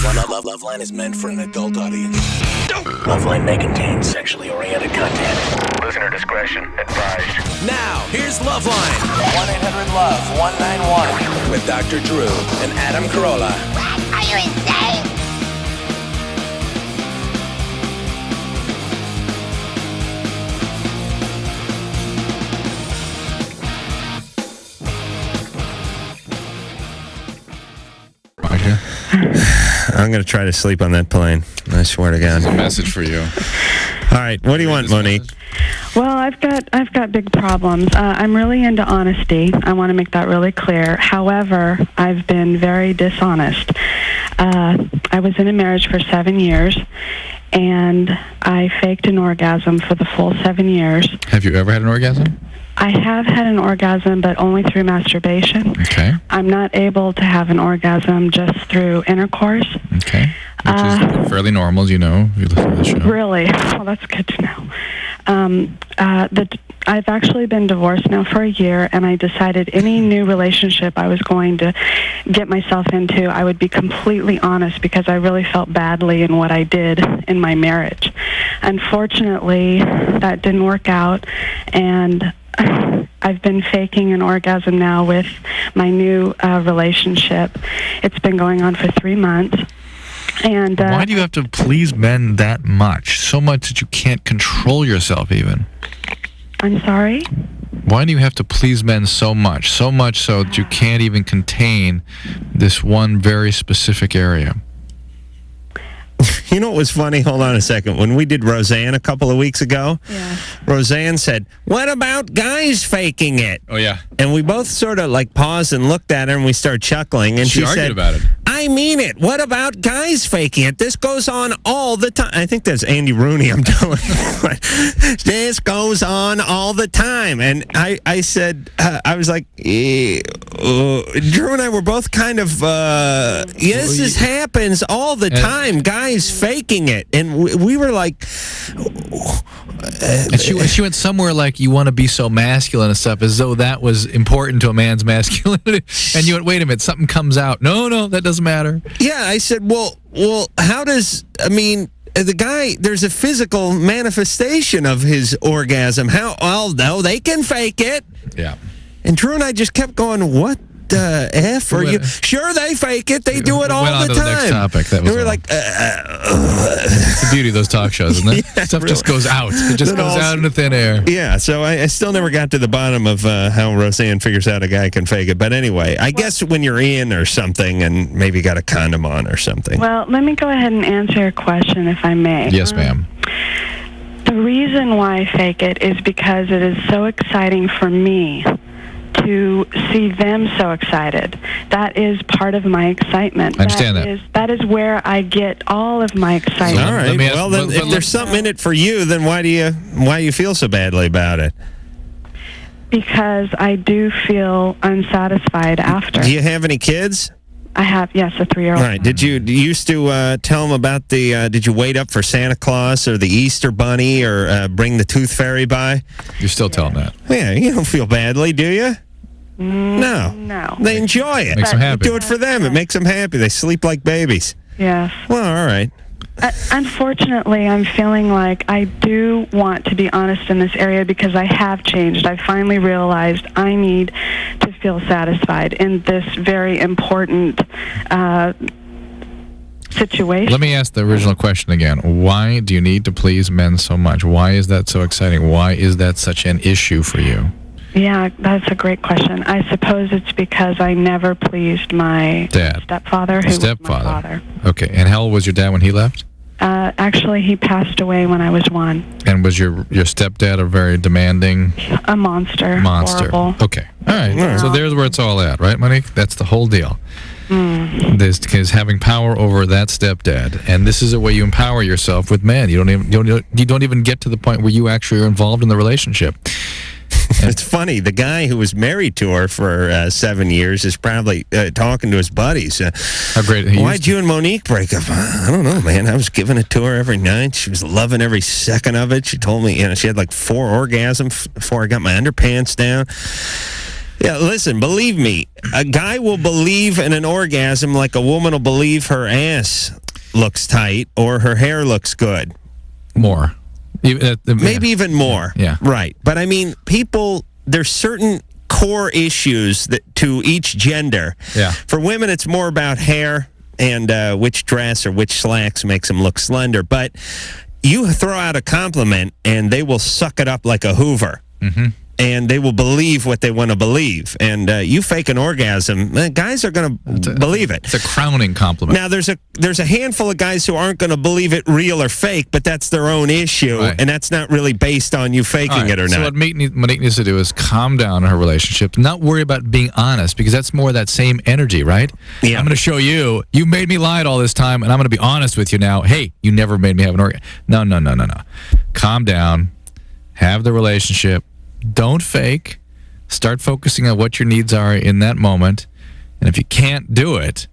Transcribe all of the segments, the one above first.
LoveLine is meant for an adult audience. LoveLine may contain sexually oriented content. Listener discretion advised. Now, here's LoveLine. 1-800-LOVE-191. With Dr. Drew and Adam Carolla. What? Are you insane? I'm going to try to sleep on that plane. I swear to God. It's a message for you. All right. What do you want, Monique? Well, I've got big problems. I'm really into honesty. I want to make that really clear. However, I've been very dishonest. I was in a marriage for 7 years, and I faked an orgasm for the full 7 years. Have you ever had an orgasm? I have had an orgasm, but only through masturbation. Okay. I'm not able to have an orgasm just through intercourse. Okay. Which is fairly normal, as you know, if you listen to the show. Really? Well, that's good to know. I've actually been divorced now for a year, and I decided any new relationship I was going to get myself into, I would be completely honest because I really felt badly in what I did in my marriage. Unfortunately, that didn't work out, and I've been faking an orgasm now with my new relationship. It's been going on for 3 months. And why do you have to please men that much? So much that you can't control yourself even. I'm sorry? Why do you have to please men so much? So much so that you can't even contain this one very specific area. You know what was funny? Hold on a second. When we did Roseanne a couple of weeks ago, Roseanne said, "What about guys faking it?" Oh, yeah. And we both sort of like paused and looked at her, and we started chuckling. And she argued said, about it. "I mean it. What about guys faking it? This goes on all the time." I think that's Andy Rooney I'm telling you. This goes on all the time. And I said, I was like, Drew and I were both kind of, yes, this happens all the time. Guys faking it. And we were like... And she went somewhere like, you want to be so masculine and stuff, as though that was important to a man's masculinity. And you went, wait a minute, something comes out. No, that doesn't matter. Yeah, I said, well, how does, I mean, the guy, there's a physical manifestation of his orgasm. How, well, no, they can fake it. Yeah. And Drew and I just kept going, what the F are you? Sure, they fake it. They do it all the time. Went on to the next topic. That was and we're like, it's the beauty of those talk shows, isn't it? Yeah, Stuff really. just goes out. It just goes out into thin air. Yeah, so I still never got to the bottom of how Roseanne figures out a guy can fake it. But anyway, I guess when you're in or something and maybe got a condom on or something. Well, let me go ahead and answer your question, if I may. Yes, ma'am. The reason why I fake it is because it is so exciting for me to see them so excited. That is part of my excitement. I understand that. That is where I get all of my excitement. All right. Well, then, if there's something in it for you, then why do you feel so badly about it? Because I do feel unsatisfied after. Do you have any kids? I have, yes, a 3-year-old. All right. Did you used to tell them about the? Did you wait up for Santa Claus or the Easter Bunny or bring the Tooth Fairy by? You're still telling that. Yeah, you don't feel badly, do you? No. They enjoy it. Makes them happy. You do it for them. It makes them happy. They sleep like babies. Yes. Well, all right. Unfortunately, I'm feeling like I do want to be honest in this area because I have changed. I finally realized I need to feel satisfied in this very important situation. Let me ask the original question again. Why do you need to please men so much? Why is that so exciting? Why is that such an issue for you? Yeah, that's a great question. I suppose it's because I never pleased my stepfather, who was my father. Okay, and how old was your dad when he left? Actually, he passed away when I was 1. And was your stepdad a very demanding... A monster. Horrible. Okay, all right. So there's where it's all at, right, Monique? That's the whole deal. Is having power over that stepdad, and this is a way you empower yourself with men. You don't even get to the point where you actually are involved in the relationship. It's funny. The guy who was married to her for 7 years is probably talking to his buddies. How great! Why'd you and Monique break up? I don't know, man. I was giving it to her every night. She was loving every second of it. She told me, she had like 4 orgasms before I got my underpants down. Yeah, listen, believe me, a guy will believe in an orgasm like a woman will believe her ass looks tight or her hair looks good. More. Maybe even more. Yeah. Right. But I mean, there's certain core issues to each gender. Yeah. For women, it's more about hair and which dress or which slacks makes them look slender. But you throw out a compliment and they will suck it up like a Hoover. Mm-hmm. And they will believe what they want to believe. And you fake an orgasm, guys are going to believe it. It's a crowning compliment. Now, there's a handful of guys who aren't going to believe it real or fake, but that's their own issue, right. And that's not really based on you faking it or so not. what Monique needs to do is calm down in her relationship, not worry about being honest, because that's more that same energy, right? Yeah. I'm going to show you made me lie all this time, and I'm going to be honest with you now. Hey, you never made me have an orgasm. No. Calm down. Have the relationship. Don't fake. Start focusing on what your needs are in that moment. And if you can't do it,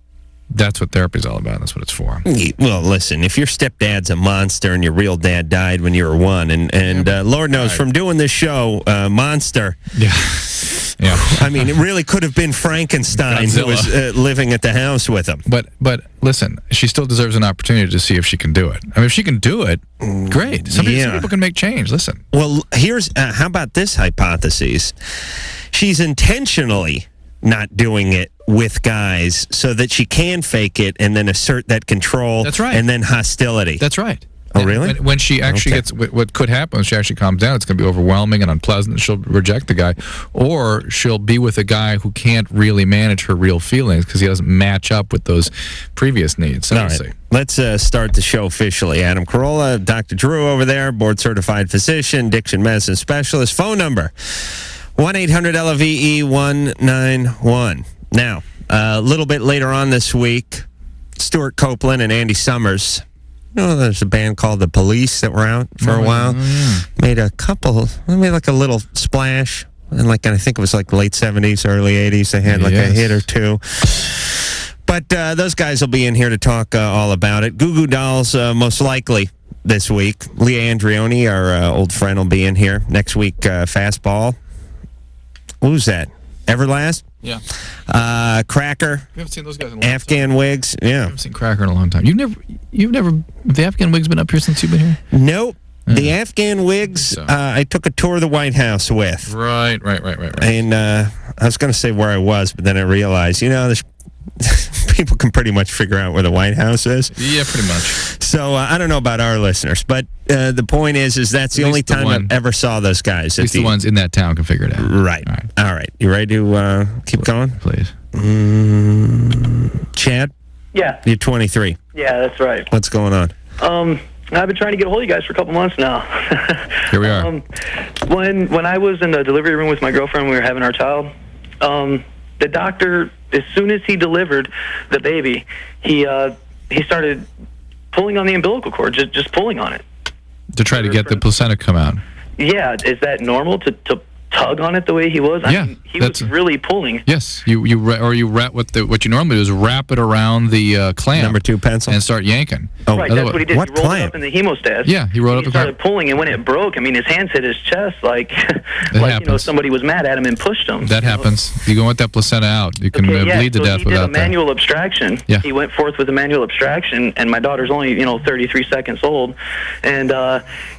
that's what therapy's all about. That's what it's for. Well, listen, if your stepdad's a monster and your real dad died when you were 1, and Lord knows from doing this show, Monster. Yeah. Yeah. I mean, it really could have been Frankenstein who was living at the house with him. But listen, she still deserves an opportunity to see if she can do it. I mean, if she can do it, great. Some people can make change. Listen. Well, here's how about this hypothesis? She's intentionally not doing it with guys so that she can fake it and then assert that control. That's right. And then hostility. That's right. Oh, really? When she actually gets, what could happen when she actually calms down, it's going to be overwhelming and unpleasant. She'll reject the guy, or she'll be with a guy who can't really manage her real feelings because he doesn't match up with those previous needs. So All right. Let's start the show officially. Adam Carolla, Dr. Drew over there, board-certified physician, addiction medicine specialist. Phone number, 1-800-LOVE-191. Now, a little bit later on this week, Stuart Copeland and Andy Summers. You know, there's a band called The Police that were out for a while. Made a little splash. And I think it was like late 70s, early 80s. They had a hit or two. But those guys will be in here to talk all about it. Goo Goo Dolls, most likely this week. Leah Andrioni, our old friend, will be in here. Next week, Fastball. Who's that? Everlast? Yeah. Cracker. We haven't seen those guys in a long Afghan time. Wigs. Yeah. I haven't seen Cracker in a long time. You've never, the Afghan Wigs been up here since you've been here? Nope. The Afghan Wigs, I took a tour of the White House with. Right. And I was going to say where I was, but then I realized, there's people can pretty much figure out where the White House is. Yeah, pretty much. So I don't know about our listeners, but the point is that's the only time I ever saw those guys. At least the ones in that town can figure it out. Right. All right. You ready to keep going? Please. Chad? Yeah. You're 23. Yeah, that's right. What's going on? I've been trying to get a hold of you guys for a couple months now. Here we are. When I was in the delivery room with my girlfriend, we were having our child. The doctor, as soon as he delivered the baby, he started pulling on the umbilical cord, just pulling on it. To try to get the placenta to come out. Yeah, is that normal to tug on it the way he was? I mean, he was really pulling. Yes, you wrap what you normally do is wrap it around the clamp. Number 2 pencil. And start yanking. Oh, right, that's what he did. What he rolled clamp? it up in the hemostat. Yeah, he rolled up the clamp. He started pulling, and when it broke, I mean, his hands hit his chest like somebody was mad at him and pushed him. That happens. You don't want that placenta out. You can bleed to death without that. He did a manual abstraction. Yeah. He went forth with a manual abstraction, and my daughter's only 33 seconds old, and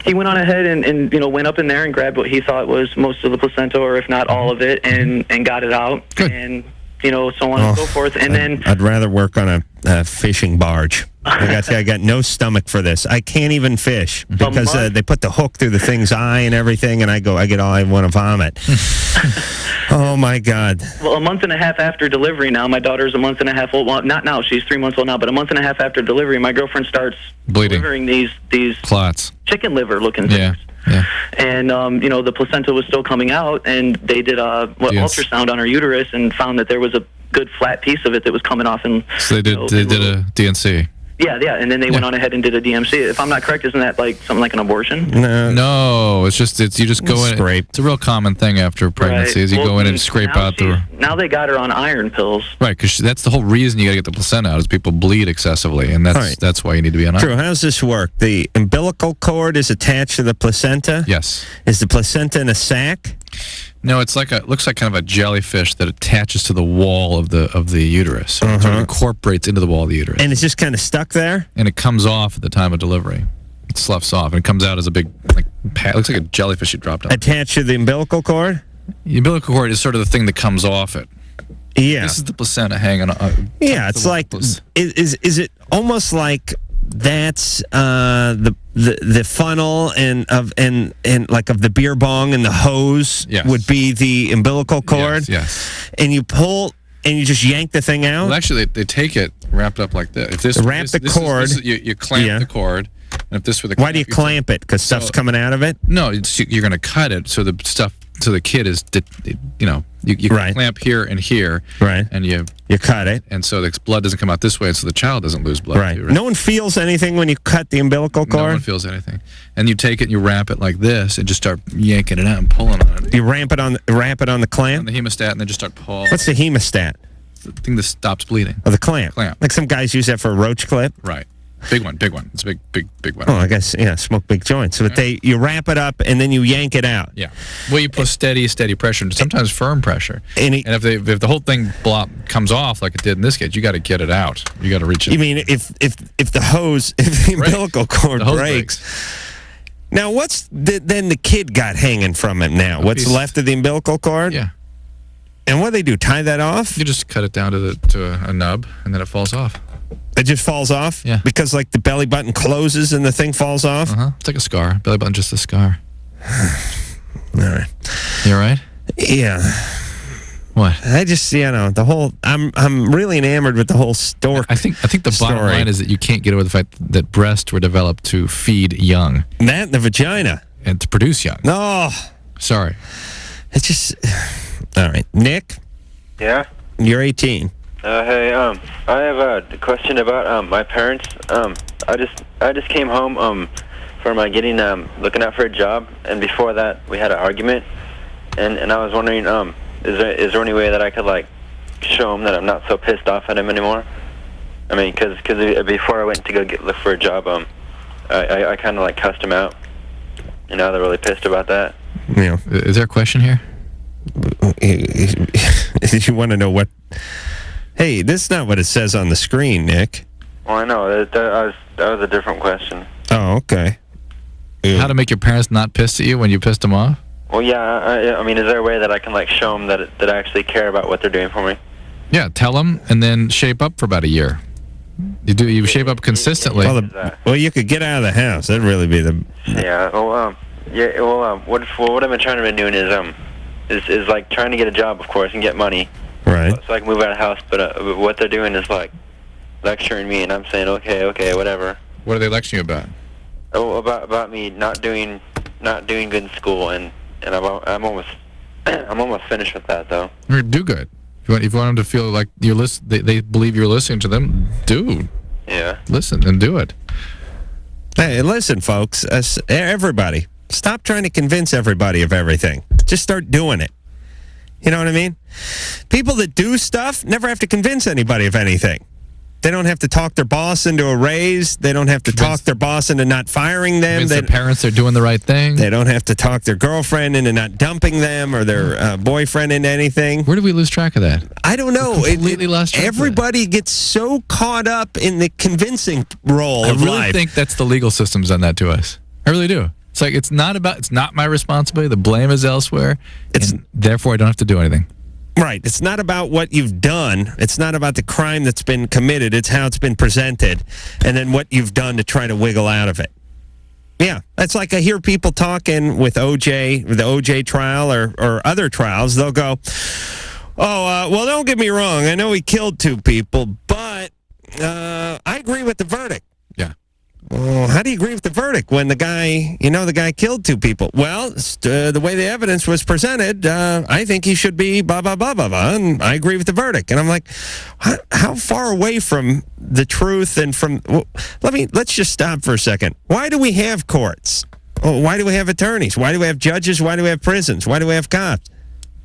he went on ahead and went up in there and grabbed what he thought was most of the placenta, or if not all of it, and got it out. Good. And so on and so forth. And then I'd rather work on a fishing barge. I got to say, I got no stomach for this. I can't even fish because they put the hook through the thing's eye and everything, and I want to vomit. Oh my God! Well, a month and a half after delivery, now my daughter's a month and a half old. Well, not now; she's 3 months old now. But a month and a half after delivery, my girlfriend starts bleeding, delivering these clots, chicken liver looking things. Yeah. And the placenta was still coming out, and they did ultrasound on her uterus and found that there was a good flat piece of it that was coming off. And so they did a DNC. Yeah, and then they went on ahead and did a DMC. If I'm not correct, isn't that like something like an abortion? No, you just go in. Scrape. It's a real common thing after pregnancy. Is you go in and scrape out the. Now they got her on iron pills. Right, because that's the whole reason you got to get the placenta out is people bleed excessively, and that's why you need to be on iron. Drew, how does this work? The umbilical cord is attached to the placenta. Yes. Is the placenta in a sac? No, looks like kind of a jellyfish that attaches to the wall of the uterus. So it sort of incorporates into the wall of the uterus. And it's just kind of stuck there? And it comes off at the time of delivery. It sloughs off, and it comes out as a big, looks like a jellyfish you dropped on. Attached to the umbilical cord? The umbilical cord is sort of the thing that comes off it. Yeah. This is the placenta hanging on. Yeah, it's like, is it almost like that's the funnel and like of the beer bong and the hose would be the umbilical cord? Yes. And you pull and you just yank the thing out? Well, actually, they take it wrapped up like this. Cord. You clamp the cord. And if this were the Why do you clamp it? Because stuff's coming out of it? No, you're going to cut it so the stuff to the kid is, you clamp here and here. Right. And you cut it. And so the blood doesn't come out this way, and so the child doesn't lose blood. Right. Too, No one feels anything when you cut the umbilical cord? No one feels anything. And you take it and you wrap it like this and just start yanking it out and pulling on it. You wrap it on the clamp? On the hemostat, and then just start pulling. What's the hemostat? It's the thing that stops bleeding. Oh, the clamp. Clamp. Like some guys use that for a roach clip? Right. Big one. It's a big one. Oh, I guess, smoke big joints. So you wrap it up and then you yank it out. Yeah. Well, you put steady pressure, and sometimes firm pressure. And if the whole thing comes off like it did in this case, you got to get it out. You got to reach it. You mean if the umbilical cord breaks? Now, what's then the kid got hanging from it now? What's left of the umbilical cord? Yeah. And what do they do? Tie that off? You just cut it down to a nub, and then it falls off. It just falls off? Yeah. Because, like, the belly button closes and the thing falls off? It's like a scar. Belly button, just a scar. All right. You all right? Yeah. What? I just, the whole, I'm really enamored with the whole stork. I think the bottom line is that you can't get over the fact that breasts were developed to feed young. That and the vagina. And to produce young. No. Sorry. It's just, all right. Nick? Yeah? You're 18. Hey, I have a question about my parents. I just came home from looking out for a job, and before that we had an argument, and I was wondering, is there any way that I could show him that I'm not so pissed off at him anymore? I mean, because before I went to look for a job, I kind of cussed him out, and now they're really pissed about that. Yeah. Is there a question here? You want to know what? Hey, this is not what it says on the screen, Nick. Well, I know. That was a different question. Oh, okay. How to make your parents not pissed at you when you pissed them off? Well, yeah. I mean, is there a way that I can show them that I actually care about what they're doing for me? Yeah, tell them, and then shape up for about a year. You shape up consistently. Well, you could get out of the house. That'd really be the. Yeah. Well, what I've been trying to be doing is trying to get a job, of course, and get money. Right. So I can move out of the house, but what they're doing is lecturing me, and I'm saying okay, whatever. What are they lecturing you about? Oh, about me not doing good in school, and I'm almost finished with that though. Do good. If you want them to feel like they believe you're listening to them, do. Yeah. Listen and do it. Hey, listen, folks. Everybody, stop trying to convince everybody of everything. Just start doing it. You know what I mean? People that do stuff never have to convince anybody of anything. They don't have to talk their boss into a raise. They don't have to talk their boss into not firing them. Their parents are doing the right thing. They don't have to talk their girlfriend into not dumping them or their boyfriend into anything. Where did we lose track of that? I don't know. Completely lost track. Everybody gets so caught up in the convincing role of life. I really think that's the legal system's done that to us. I really do. It's it's not my responsibility. The blame is elsewhere. And therefore I don't have to do anything. Right. It's not about what you've done. It's not about the crime that's been committed. It's how it's been presented and then what you've done to try to wiggle out of it. Yeah. That's like I hear people talking with the OJ trial or other trials. They'll go, well, don't get me wrong. I know he killed 2 people, but I agree with the verdict. Yeah. Well, how do you agree with the verdict when the guy killed 2 people? Well, the way the evidence was presented, I think he should be blah, blah, blah, blah, blah, and I agree with the verdict. And I'm like, how far away from the truth and from... Well, let's just stop for a second. Why do we have courts? Why do we have attorneys? Why do we have judges? Why do we have prisons? Why do we have cops?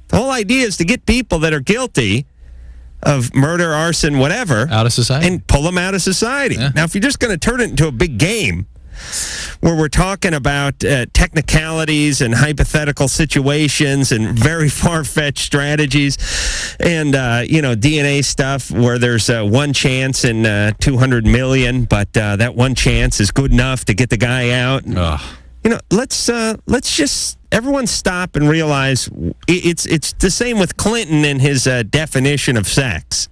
The whole idea is to get people that are guilty of murder, arson, whatever, out of society, and pull them out of society. Yeah. Now, if you're just going to turn it into a big game where we're talking about technicalities and hypothetical situations and very far-fetched strategies and, DNA stuff where there's one chance in 200 million, but that one chance is good enough to get the guy out. Let's just everyone stop and realize it's the same with Clinton and his definition of sex.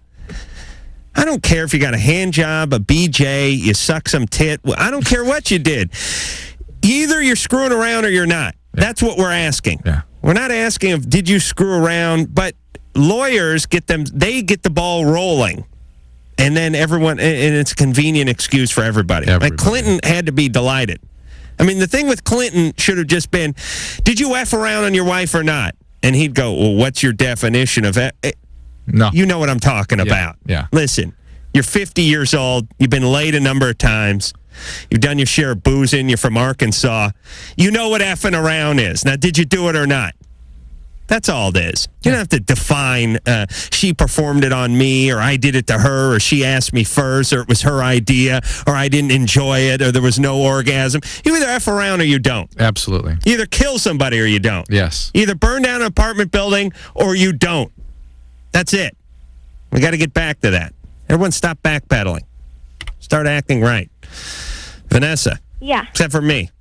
I don't care if you got a hand job, a BJ, you suck some tit. I don't care what you did. Either you're screwing around or you're not. Yeah. That's what we're asking. Yeah. We're not asking if did you screw around, but lawyers get the ball rolling. And then everyone, and it's a convenient excuse for everybody. Like Clinton had to be delighted. I mean, the thing with Clinton should have just been, did you F around on your wife or not? And he'd go, well, what's your definition of it? No. You know what I'm talking about. Yeah. Listen, you're 50 years old. You've been late a number of times. You've done your share of boozing. You're from Arkansas. You know what effing around is. Now, did you do it or not? That's all it is. You don't have to define she performed it on me or I did it to her or she asked me first or it was her idea or I didn't enjoy it or there was no orgasm. You either F around or you don't. Absolutely. You either kill somebody or you don't. Yes. You either burn down an apartment building or you don't. That's it. We got to get back to that. Everyone stop backpedaling. Start acting right. Vanessa. Yeah. Except for me.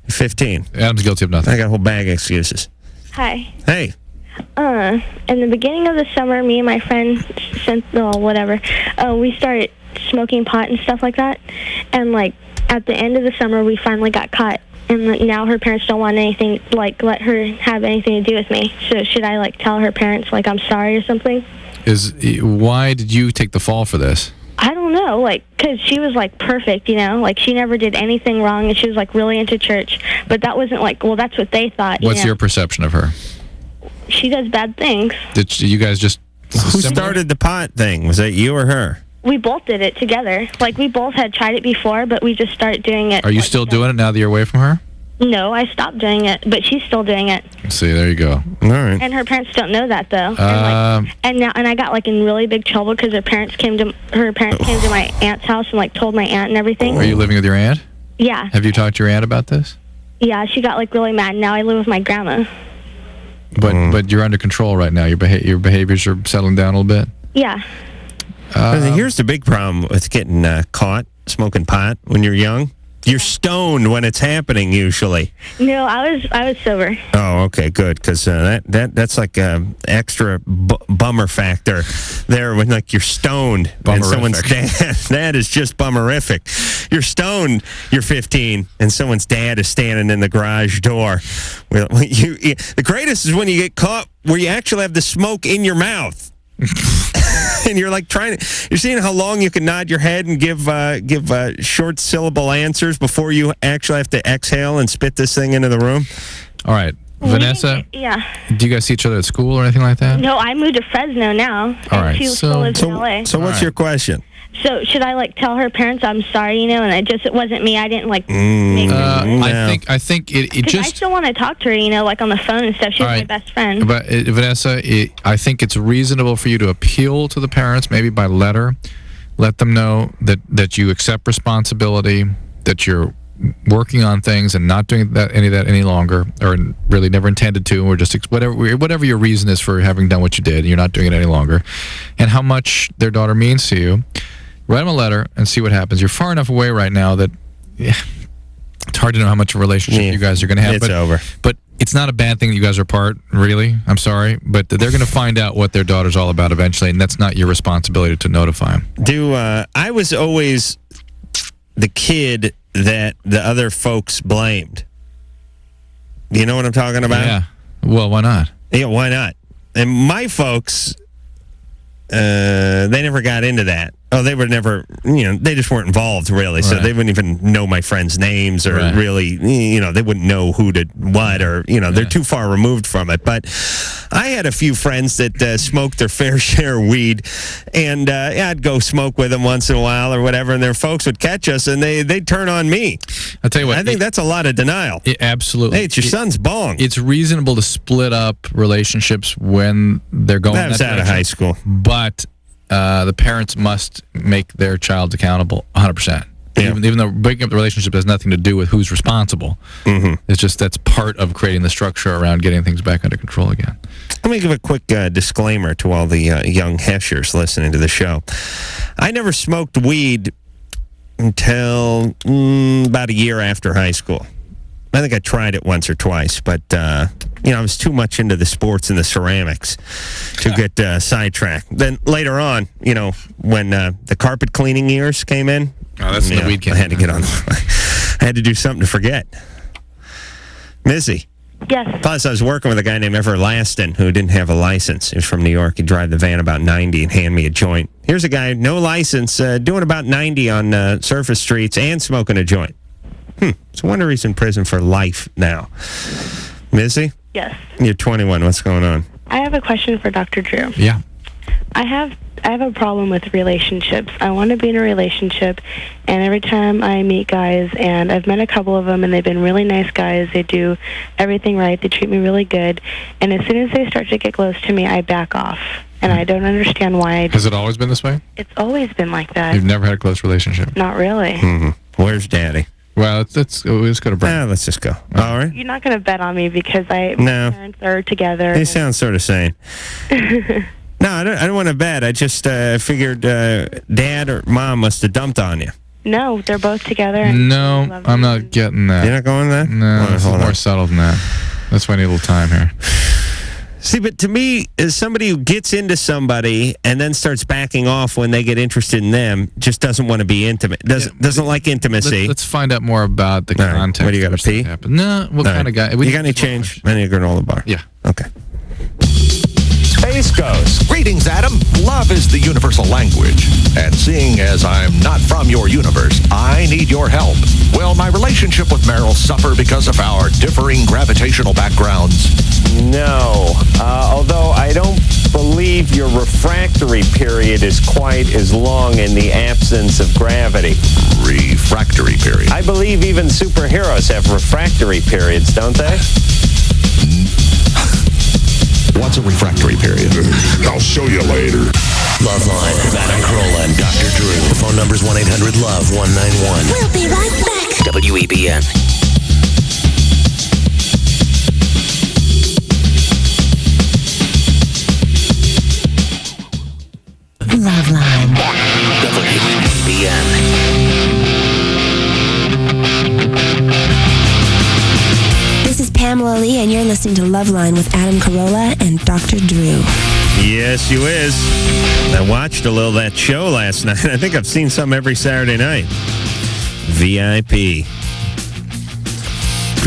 15. Adam's guilty of nothing. I got a whole bag of excuses. Hi. Hey. In the beginning of the summer, me and my friend, we started smoking pot and stuff like that. And, at the end of the summer, we finally got caught. And now her parents don't want anything, let her have anything to do with me. So should I, tell her parents, I'm sorry or something? Why did you take the fall for this? I don't know, because she was, perfect, she never did anything wrong, and she was, really into church. But that wasn't, that's what they thought, What's your perception of her? She does bad things. Did you guys just... Who started the pot thing? Was that you or her? We both did it together. We both had tried it before, but we just started doing it. Are you still doing it now that you're away from her? No, I stopped doing it, but she's still doing it. See, there you go. All right. And her parents don't know that though. And I got in really big trouble because her parents came to my aunt's house and told my aunt and everything. Are you living with your aunt? Yeah. Have you talked to your aunt about this? Yeah, she got really mad. Now I live with my grandma. But you're under control right now. Your behaviors are settling down a little bit. Yeah. Here's the big problem with getting caught smoking pot when you're young. You're stoned when it's happening, usually. No, I was sober. Oh, okay, good, because that's extra bummer factor there when you're stoned and someone's dad. That is just bummerific. You're stoned. You're 15, and someone's dad is standing in the garage door. The greatest is when you get caught where you actually have the smoke in your mouth. And you're you're seeing how long you can nod your head and give short syllable answers before you actually have to exhale and spit this thing into the room. All right, Vanessa. Yeah. Do you guys see each other at school or anything like that? No, I moved to Fresno now. All right. She still lives in LA. So what's your question? So should I tell her parents I'm sorry, and it wasn't me. I didn't make I think it just. I still want to talk to her, on the phone and stuff. She's my best friend. But Vanessa, I think it's reasonable for you to appeal to the parents, maybe by letter. Let them know that you accept responsibility, that you're working on things and not doing any of that any longer, or really never intended to, or just whatever your reason is for having done what you did, and you're not doing it any longer, and how much their daughter means to you. Write them a letter and see what happens. You're far enough away right now that it's hard to know how much of a relationship you guys are going to have. It's over. But it's not a bad thing that you guys are apart, really. I'm sorry. But they're going to find out what their daughter's all about eventually, and that's not your responsibility to notify them. I was always the kid that the other folks blamed. Do you know what I'm talking about? Yeah. Well, why not? Yeah, why not? And my folks, they never got into that. Oh, they were never, they just weren't involved, really. So they wouldn't even know my friends' names or really, they wouldn't know who did what or, they're too far removed from it. But I had a few friends that smoked their fair share of weed, and I'd go smoke with them once in a while or whatever, and their folks would catch us, and they'd turn on me. I'll tell you what. I think that's a lot of denial. Absolutely. Hey, it's your son's bong. It's reasonable to split up relationships when they're going that was out of high school. But the parents must make their child accountable 100%. Yeah. Even though breaking up the relationship has nothing to do with who's responsible. Mm-hmm. It's just that's part of creating the structure around getting things back under control again. Let me give a quick disclaimer to all the young heshers listening to the show. I never smoked weed until about a year after high school. I think I tried it once or twice, but I was too much into the sports and the ceramics to get sidetracked. Then later on, when the carpet cleaning years came in, that's the weed came I had to get on. I had to do something to forget. Missy. Yes. Plus, I was working with a guy named Everlasting who didn't have a license. He was from New York. He'd drive the van about 90 and hand me a joint. Here's a guy, no license, doing about 90 on surface streets and smoking a joint. So I wonder he's in prison for life now. Missy? Yes. You're 21. What's going on? I have a question for Dr. Drew. Yeah. I have a problem with relationships. I want to be in a relationship, and every time I meet guys, and I've met a couple of them, and they've been really nice guys. They do everything right. They treat me really good. And as soon as they start to get close to me, I back off. And I don't understand why I do. Has it always been this way? It's always been like that. You've never had a close relationship? Not really. Mm-hmm. Where's Daddy? Well, let's go to break. Let's just go. All right. You're not going to bet on me because my parents are together. They sound sort of sane. No, I don't want to bet. I just figured Dad or Mom must have dumped on you. No, they're both together. And No, I'm not getting that. You're not going to that? No, it's more subtle than that. That's why I need a little time here. See, but to me, as somebody who gets into somebody and then starts backing off when they get interested in them, just doesn't want to be intimate. Doesn't like intimacy. Let's find out more about the context. What do you got to pee? No, what kind of guy? You got any change? I need a granola bar. Yeah. Okay. Space Ghost. Greetings, Adam. Love is the universal language. And seeing as I'm not from your universe, I need your help. Will my relationship with Meryl suffer because of our differing gravitational backgrounds? No. Although I don't believe your refractory period is quite as long in the absence of gravity. Refractory period. I believe even superheroes have refractory periods, don't they? What's a refractory period? I'll show you later. LoveLine with Adam Carolla and Dr. Drew. The phone number's 1-800-LOVE-191. We'll be right back. WEBN. LoveLine. WEBN. This is Pamela Lee, and you're listening to LoveLine with Adam Carolla and Dr. Drew. Yes, you is. I watched a little of that show last night. I think I've seen some every Saturday night. VIP.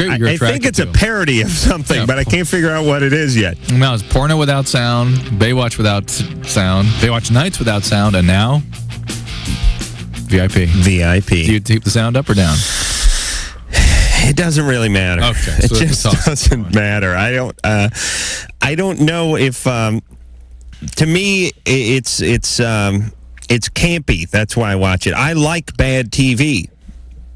I think it's a parody of something, but I can't figure out what it is yet. No, it's Porno Without Sound, Baywatch Without Sound, Baywatch Nights Without Sound, and now VIP. VIP. Do you keep the sound up or down? It doesn't really matter. Okay, it so just doesn't matter. I don't know if. To me, it's campy. That's why I watch it. I like bad TV.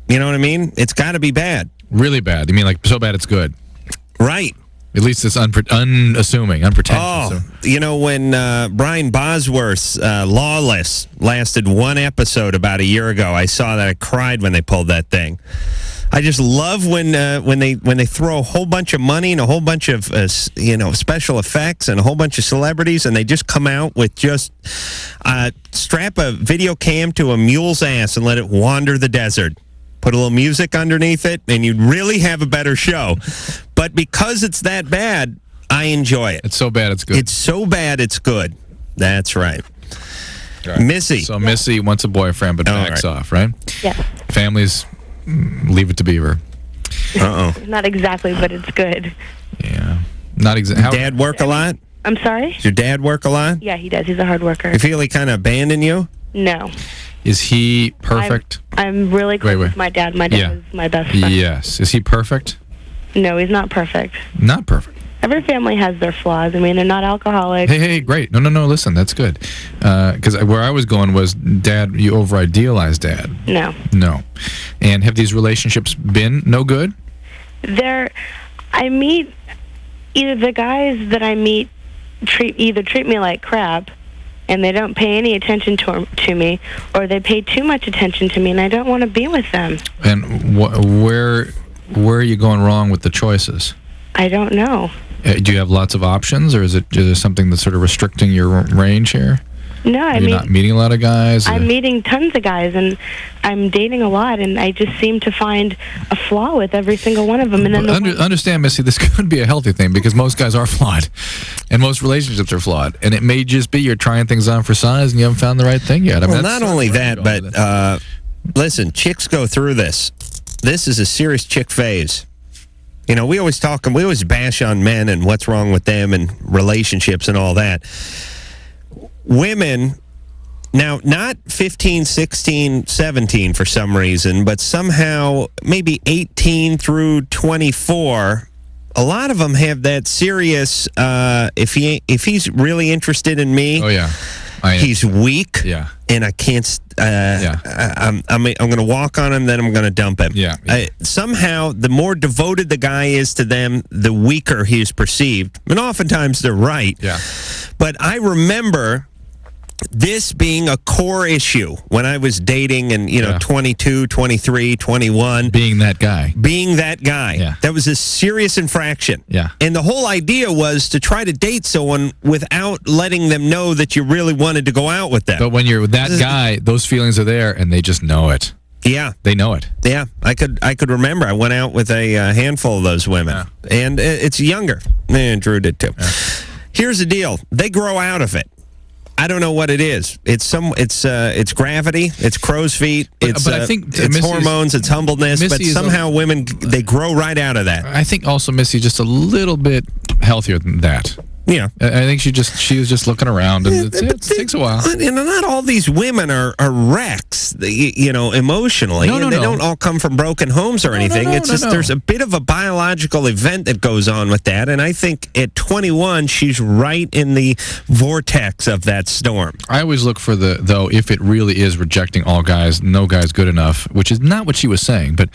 You know what I mean? It's got to be bad. Really bad. You mean like so bad it's good? Right. At least it's unassuming, unpretentious. Oh, when Brian Bosworth's Lawless lasted one episode about a year ago, I saw that. I cried when they pulled that thing. I just love when they throw a whole bunch of money and a whole bunch of special effects and a whole bunch of celebrities, and they just come out with just strap a video cam to a mule's ass and let it wander the desert. Put a little music underneath it, and you'd really have a better show. But because it's that bad, I enjoy it. It's so bad it's good. It's so bad it's good. That's right. Missy. So Missy wants a boyfriend, but backs off, right? Yeah. Families, leave it to Beaver. Not exactly, but it's good. Yeah. Not exactly. Dad work a lot? I'm sorry? Does your dad work a lot? Yeah, he does. He's a hard worker. You feel he kind of abandoned you? No. Is he perfect? I'm really close with my dad. My dad is my best friend. Yes. Is he perfect? No, he's not perfect. Not perfect. Every family has their flaws. I mean, they're not alcoholics. Hey, great. No, listen, that's good. Because where I was going was, Dad, you over-idealize Dad. No. And have these relationships been no good? I meet, either the guys that I meet treat me like crap, and they don't pay any attention to me, or they pay too much attention to me, and I don't want to be with them. And where are you going wrong with the choices? I don't know. Do you have lots of options, or is there something that's sort of restricting your range here? No, Are you not meeting a lot of guys? I'm meeting tons of guys, and I'm dating a lot, and I just seem to find a flaw with every single one of them. And then understand, Missy, this could be a healthy thing because most guys are flawed, and most relationships are flawed. And it may just be you're trying things on for size, and you haven't found the right thing yet. I mean, well, not only that, but listen, chicks go through this. This is a serious chick phase. You know, we always bash on men and what's wrong with them and relationships and all that. Women, now not 15, 16, 17 for some reason, but somehow maybe 18 through 24, a lot of them have that serious, if he's really interested in me, oh yeah, he's weak, yeah, and I can't, I'm going to walk on him, then I'm going to dump him. Yeah. Somehow, the more devoted the guy is to them, the weaker he is perceived. And oftentimes they're right. Yeah. But I remember this being a core issue when I was dating and, 22, 23, 21. Being that guy. Yeah. That was a serious infraction. Yeah. And the whole idea was to try to date someone without letting them know that you really wanted to go out with them. But when you're with that guy, those feelings are there, and they just know it. Yeah. They know it. Yeah. I could remember. I went out with a handful of those women. Yeah. And it's younger. And Drew did too. Yeah. Here's the deal. They grow out of it. I don't know what it is. It's gravity. It's crow's feet. It's but I think it's hormones. It's humbleness. But somehow women they grow right out of that. I think also Missy just a little bit healthier than that. Yeah, I think she was just looking around, and it takes a while. And not all these women are wrecks, emotionally. No, they don't all come from broken homes or anything. It's just there's a bit of a biological event that goes on with that, and I think at 21 she's right in the vortex of that storm. I always look for though if it really is rejecting all guys, no guy's good enough, which is not what she was saying, but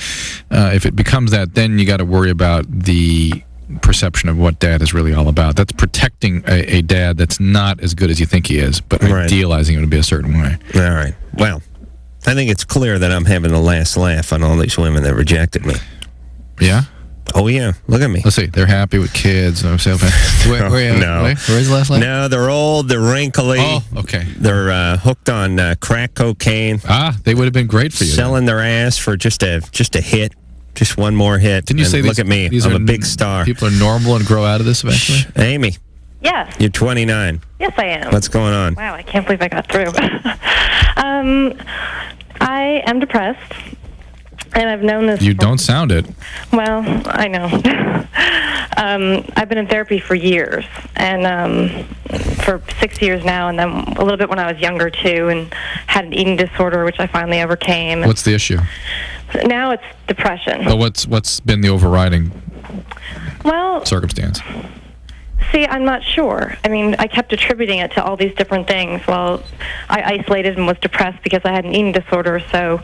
if it becomes that, then you got to worry about the perception of what dad is really all about. That's protecting a dad that's not as good as you think he is, but idealizing him to be a certain way. All right. Well, I think it's clear that I'm having the last laugh on all these women that rejected me. Yeah? Oh, yeah. Look at me. Let's see. They're happy with kids. Where's the last laugh? No, they're old. They're wrinkly. Oh, okay. They're hooked on crack cocaine. They would have been great for you. Selling their ass for just a hit. Just one more hit. Didn't you say look at me? I'm a big star. People are normal and grow out of this eventually? Amy. Yes. You're 29. Yes, I am. What's going on? Wow, I can't believe I got through. I am depressed, and I've known this. You don't sound it. Well, I know. I've been in therapy for years, and for 6 years now, and then a little bit when I was younger, too, and had an eating disorder, which I finally overcame. What's the issue? Now it's depression. But what's been the overriding circumstance? See, I'm not sure. I mean, I kept attributing it to all these different things. Well, I isolated and was depressed because I had an eating disorder, so,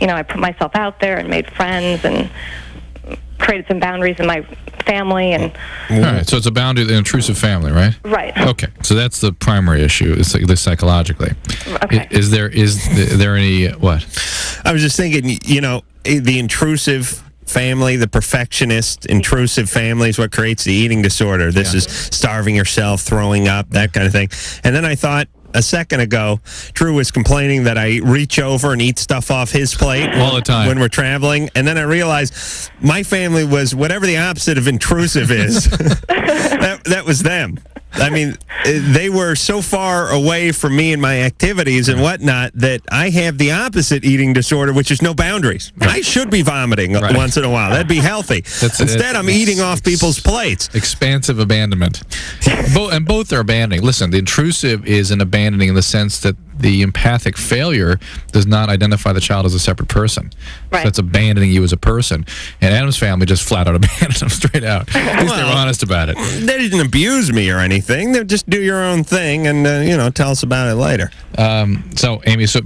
I put myself out there and made friends and created some boundaries in my family. And all right, so it's a boundary, an intrusive family, right? Right. Okay, so that's the primary issue, is psychologically. Okay. Is there any, what? I was just thinking, the intrusive family, the perfectionist, intrusive family is what creates the eating disorder. This is starving yourself, throwing up, that kind of thing. And then I thought, a second ago, Drew was complaining that I reach over and eat stuff off his plate all the time when we're traveling. And then I realized my family was whatever the opposite of intrusive is. that was them. I mean, they were so far away from me and my activities and whatnot that I have the opposite eating disorder, which is no boundaries. I should be vomiting once in a while. That'd be healthy. Instead, I'm eating off people's plates. Expansive abandonment. Both are abandoning. Listen, the intrusive is an abandoning in the sense that the empathic failure does not identify the child as a separate person. Right. So that's abandoning you as a person. And Adam's family just flat out abandoned him straight out. At least they were honest about it. They didn't abuse me or anything. They just do your own thing and, tell us about it later. So, Amy, so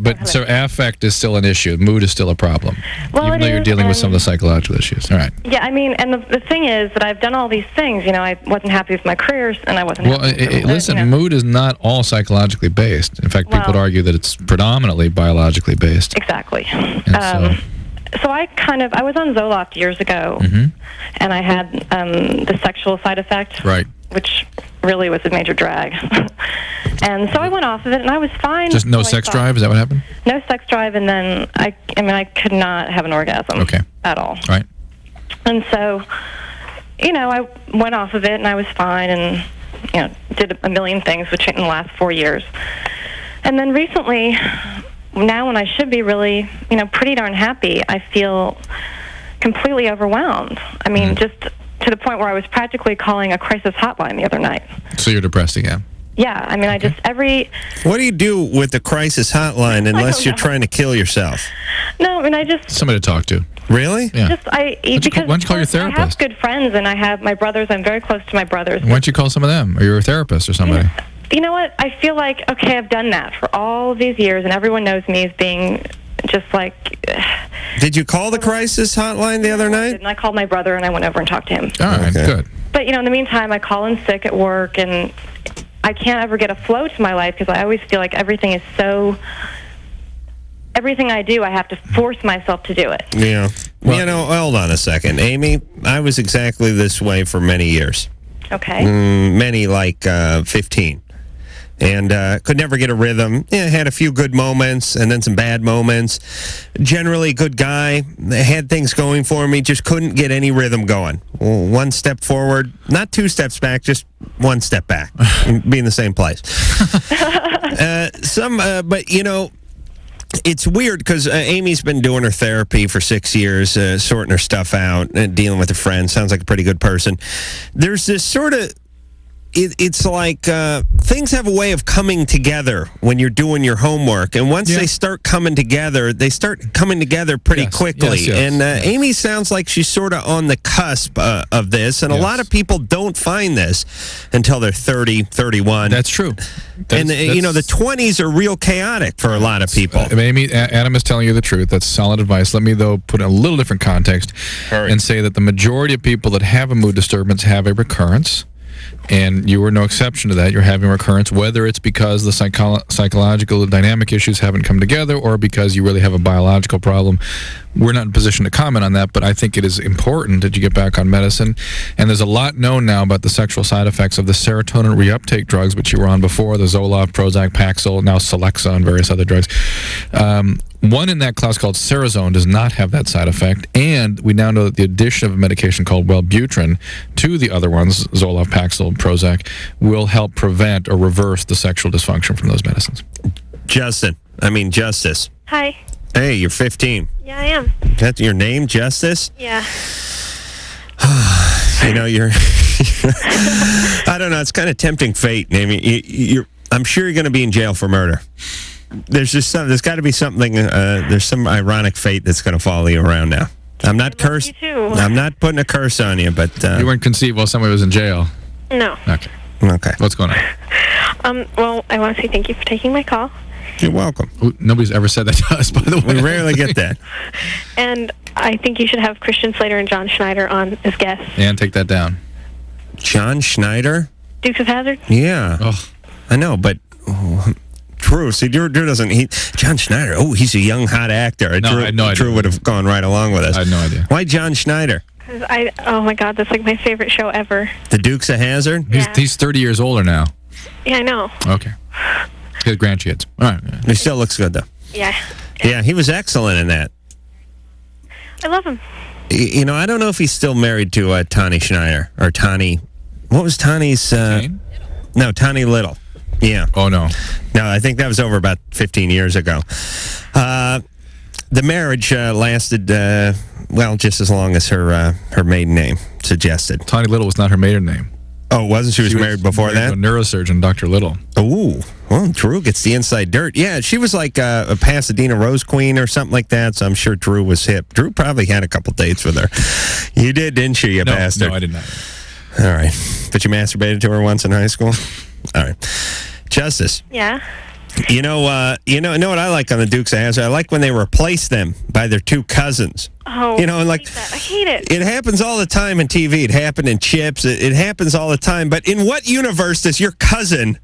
affect is still an issue. Mood is still a problem. Well, even though you're dealing with some of the psychological issues. All right. Yeah, I mean, and the thing is that I've done all these things. I wasn't happy with my career, and I wasn't happy with listen, mood is not all psychologically based. In fact, people would argue that it's predominantly biologically based. Exactly. And so I was on Zoloft years ago, and I had the sexual side effect, right, which really was a major drag. And so I went off of it, and I was fine. Just no sex drive? Is that what happened? No sex drive, and then I could not have an orgasm at all. Right. And so, I went off of it, and I was fine, and did a million things in the last 4 years. And then recently, now when I should be really, pretty darn happy, I feel completely overwhelmed. I mean, just to the point where I was practically calling a crisis hotline the other night. So you're depressed again? Yeah, I mean, What do you do with the crisis hotline unless you're trying to kill yourself? No, I mean, somebody to talk to. Really? Yeah. Why don't you call your therapist? I have good friends, and I have my brothers. I'm very close to my brothers. Why don't you call some of them, or your therapist or somebody? You know what? I feel like, okay, I've done that for all of these years, and everyone knows me as being just like... Did you call the crisis hotline the other night? And I called my brother, and I went over and talked to him. All right, good. But, in the meantime, I call in sick at work, and I can't ever get a flow to my life because I always feel like everything is so... Everything I do, I have to force myself to do it. Yeah. Hold on a second. Amy, I was exactly this way for many years. Okay. Many, 15. And could never get a rhythm. Yeah, had a few good moments and then some bad moments. Generally good guy. Had things going for me. Just couldn't get any rhythm going. One step forward. Not 2 steps back, just 1 step back. Be in the same place. But, it's weird because Amy's been doing her therapy for 6 years, sorting her stuff out and dealing with her friends. Sounds like a pretty good person. There's this sort of... It's like things have a way of coming together when you're doing your homework. And once they start coming together, pretty quickly. Yes. And Amy sounds like she's sort of on the cusp of this. And a lot of people don't find this until they're 30, 31. That's true. The 20s are real chaotic for a lot of people. Amy, Adam is telling you the truth. That's solid advice. Let me, though, put in a little different context and say that the majority of people that have a mood disturbance have a recurrence. And you were no exception to that. You're having recurrence, whether it's because the psychological dynamic issues haven't come together or because you really have a biological problem. We're not in a position to comment on that, but I think it is important that you get back on medicine. And there's a lot known now about the sexual side effects of the serotonin reuptake drugs, which you were on before, the Zoloft, Prozac, Paxil, now Celexa, and various other drugs. One in that class called Cerazone does not have that side effect, and we now know that the addition of a medication called Wellbutrin to the other ones, Zoloft, Paxil, Prozac, will help prevent or reverse the sexual dysfunction from those medicines. Justice. Hi. Hey, you're 15. Yeah, I am. That's your name, Justice? Yeah. You're... I don't know. It's kind of tempting fate, Amy. I'm sure you're going to be in jail for murder. There's got to be something. There's some ironic fate that's going to follow you around now. I'm not cursed. You too. I'm not putting a curse on you, but you weren't conceived while somebody was in jail. No. Okay. What's going on? Well, I want to say thank you for taking my call. You're welcome. Nobody's ever said that to us, by the way. We rarely get that. And I think you should have Christian Slater and John Schneider on as guests. And take that down. John Schneider? Dukes of Hazzard? Yeah. Oh. I know, but... Drew, see, Drew doesn't... John Schneider, he's a young, hot actor. I had no idea. Drew would have gone right along with us. I had no idea. Why John Schneider? Oh my God, that's like my favorite show ever. The Dukes of Hazzard? He's 30 years older now. Yeah, I know. Okay. He has grandkids. All right. He still looks good, though. Yeah. Yeah, he was excellent in that. I love him. I don't know if he's still married to Tawny Schneider. Or Tawny... What was Tawny's... No, Tawny Little. Yeah. Oh, no. No, I think that was over about 15 years ago. The marriage lasted, just as long as her maiden name suggested. Tawny Little was not her maiden name. Oh, wasn't she? Was married before that? A neurosurgeon, Dr. Little. Ooh. Well, Drew gets the inside dirt. Yeah, she was like a Pasadena Rose Queen or something like that, so I'm sure Drew was hip. Drew probably had a couple dates with her. You did, didn't you, bastard? No, I did not. All right. But you masturbated to her once in high school? All right. Justice. Yeah. You know what I like on the Dukes of Hazzard? I like when they replace them by their two cousins. Oh, like I hate it. It happens all the time in TV. It happened in Chips. It happens all the time. But in what universe does your cousin,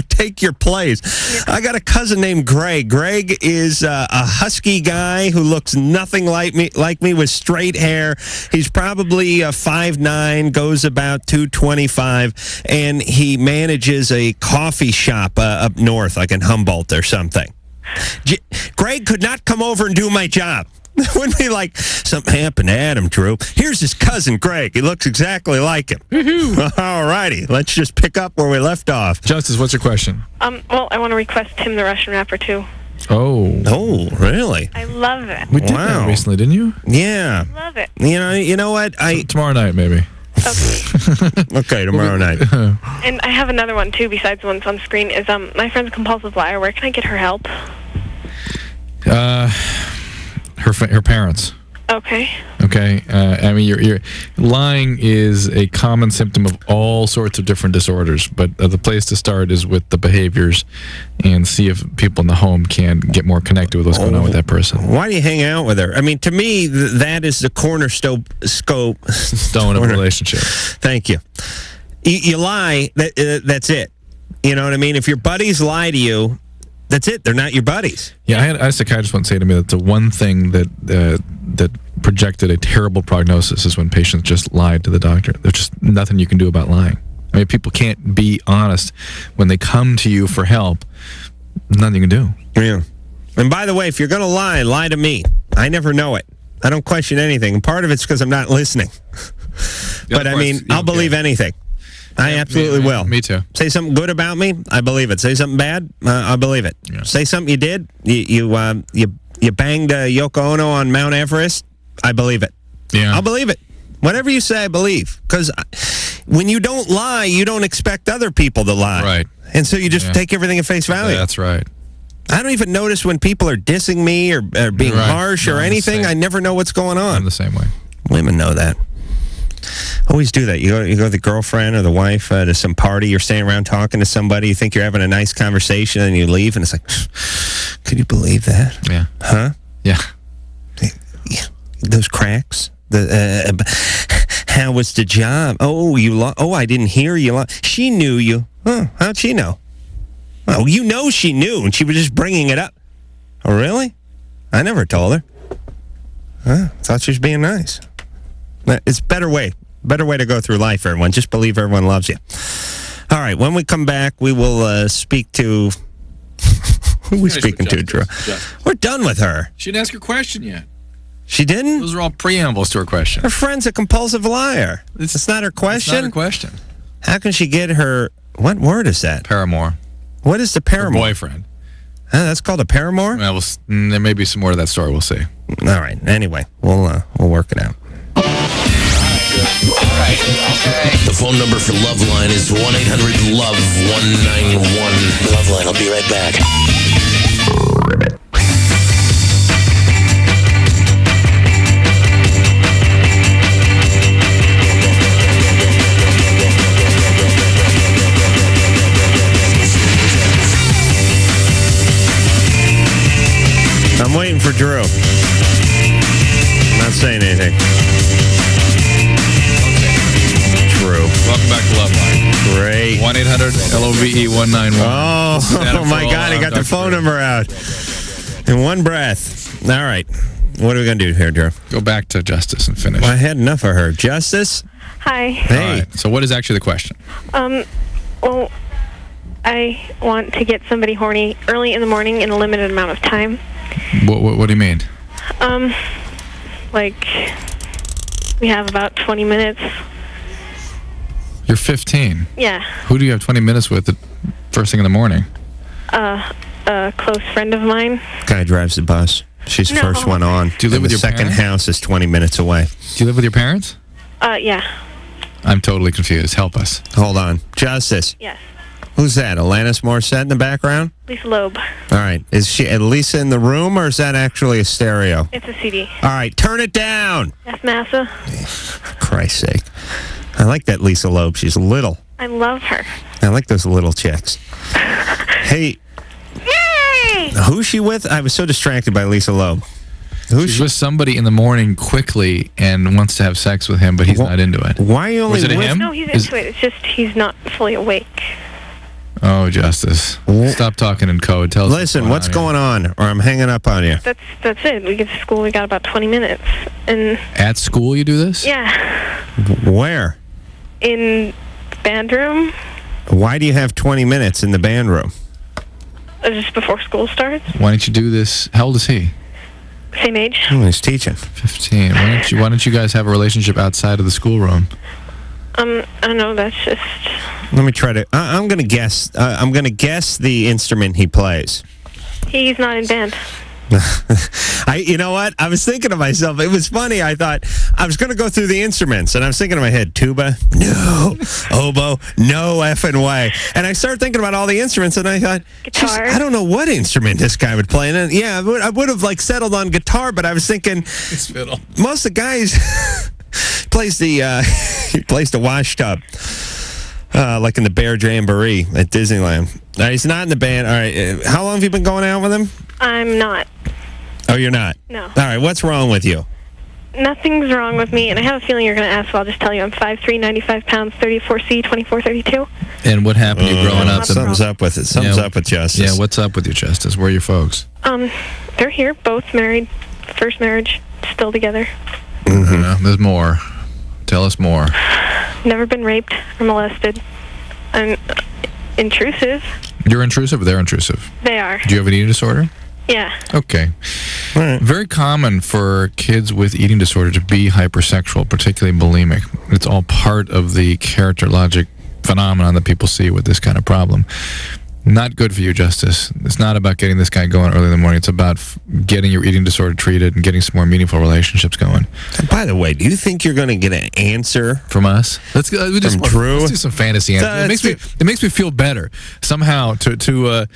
take your place? Yeah. I got a cousin named Greg. Greg is a husky guy who looks nothing like me with straight hair. He's probably 5'9", goes about 225, and he manages a coffee shop up north, like in Humboldt or something. Greg could not come over and do my job. It wouldn't be like something happened to Adam, Drew. Here's his cousin, Greg. He looks exactly like him. All righty. Let's just pick up where we left off. Justice, what's your question? Well, I want to request Tim the Russian Rapper, too. Oh, really? I love it. We did that recently, didn't you? Yeah. Love it. You know what? Tomorrow night, maybe. Okay. Okay, tomorrow night. And I have another one, too, besides the ones on screen, is my friend's a compulsive liar. Where can I get her help? Her parents. Okay. Okay. I mean, you're lying is a common symptom of all sorts of different disorders, but the place to start is with the behaviors and see if people in the home can get more connected with what's going on with that person. Why do you hang out with her? I mean, to me, that is the cornerstone of a relationship. Thank you. You lie, that's it. You know what I mean? If your buddies lie to you, that's it. They're not your buddies. Yeah, I had a psychiatrist once say to me that the one thing that projected a terrible prognosis is when patients just lied to the doctor. There's just nothing you can do about lying. I mean, people can't be honest when they come to you for help. Nothing you can do. Yeah. And by the way, if you're going to lie to me. I never know it. I don't question anything. And part of it's because I'm not listening. But I mean, I'll believe anything. I absolutely will. Me too. Say something good about me, I believe it. Say something bad, I believe it. Yeah. Say something you did, you banged Yoko Ono on Mount Everest, I believe it. Yeah, I'll believe it. Whatever you say, I believe. Because when you don't lie, you don't expect other people to lie. Right. And so you just take everything at face value. That's right. I don't even notice when people are dissing me or being harsh or anything. I never know what's going on. I'm the same way. Women know that. Always do that. You go with the girlfriend or the wife to some party. You're standing around talking to somebody. You think you're having a nice conversation, and you leave, and it's like, could you believe that? Yeah. Huh? Yeah. Those cracks. How was the job? Oh, I didn't hear you. She knew you. Oh, how'd she know? Oh, you know she knew, and she was just bringing it up. Oh, really? I never told her. Thought she was being nice. It's a better way to go through life, everyone. Just believe everyone loves you. All right, when we come back, we will speak to... Who are we speaking to, Drew? We're done with her. She didn't ask her question yet. She didn't? Those are all preambles to her question. Her friend's a compulsive liar. It's not her question? It's not her question. How can she get her... What word is that? Paramour. What is the paramour? Her boyfriend. That's called a paramour? Well, there may be some more to that story. We'll see. All right. Anyway, we'll work it out. The phone number for LoveLine is 1-800-LOVE-191. LoveLine, I'll be right back. I'm waiting for Drew. Not saying anything. Drew. Welcome back to LoveLine. Great. 1-800-LOVE-191. Oh my God, he got the phone number out in one breath. All right. What are we going to do here, Drew? Go back to Justice and finish. Well, I had enough of her. Justice? Hi. Hey. All right. So what is actually the question? Well, I want to get somebody horny early in the morning in a limited amount of time. What do you mean? Like, we have about 20 minutes. You're 15. Yeah. Who do you have 20 minutes with first thing in the morning? A close friend of mine. Guy drives the bus. She's the first one on. Do you live with your second house is 20 minutes away. Do you live with your parents? Yeah. I'm totally confused. Help us. Hold on. Justice. Yes. Who's that? Alanis Morissette in the background? Lisa Loeb. All right. Is she Lisa in the room, or is that actually a stereo? It's a CD. All right. Turn it down. F Massa. Christ's sake. I like that Lisa Loeb. She's little. I love her. I like those little chicks. Hey. Yay! Who's she with? I was so distracted by Lisa Loeb. She's with somebody in the morning quickly and wants to have sex with him, but he's not into it. Why are you only with him? No, he's into it. It's just he's not fully awake. Oh, Justice. Stop talking in code. Tell us. Listen, what's going on? Or I'm hanging up on you. That's it. We get to school. We got about 20 minutes. And At school you do this? yeah, Where? in band room, Why do you have 20 minutes in the band room? just before school starts. Why don't you do this? How old is he? Same age. Oh, he's teaching. 15. Why don't you guys have a relationship outside of the schoolroom? I don't know. That's just. Let me try to. I'm gonna guess. I'm gonna guess the instrument he plays. He's not in band. You know what? I was thinking to myself. It was funny. I thought I was gonna go through the instruments, and I was thinking in my head, tuba, no, oboe, no effing way. And I started thinking about all the instruments, and I thought, Guitar. I don't know what instrument this guy would play. And then, yeah, I would have like settled on guitar, but I was thinking, It's fiddle. most of the guys plays the he plays the wash tub. Like in the Bear Jamboree at Disneyland. He's not in the band. All right. How long have you been going out with him? I'm not. Oh, you're not? No. All right. What's wrong with you? Nothing's wrong with me, and I have a feeling you're going to ask, so I'll just tell you. I'm 5'3", 95 pounds, 34C, 2432. And what happened to you growing up? Something's up with it. Something's up with Justice. Yeah, what's up with you, Justice? Where are your folks? They're here, both married, first marriage, still together. There's more. Tell us more. Never been raped or molested. I'm intrusive. You're intrusive or they're intrusive? They are. Do you have an eating disorder? Yeah. Okay. Very common for kids with eating disorder to be hypersexual, particularly bulimic. It's all part of the characterologic phenomenon that people see with this kind of problem. Not good for you, Justice. It's not about getting this guy going early in the morning. It's about getting your eating disorder treated and getting some more meaningful relationships going. And by the way, do you think you're going to get an answer from us? Let's do some fantasy answers. It makes me feel better somehow to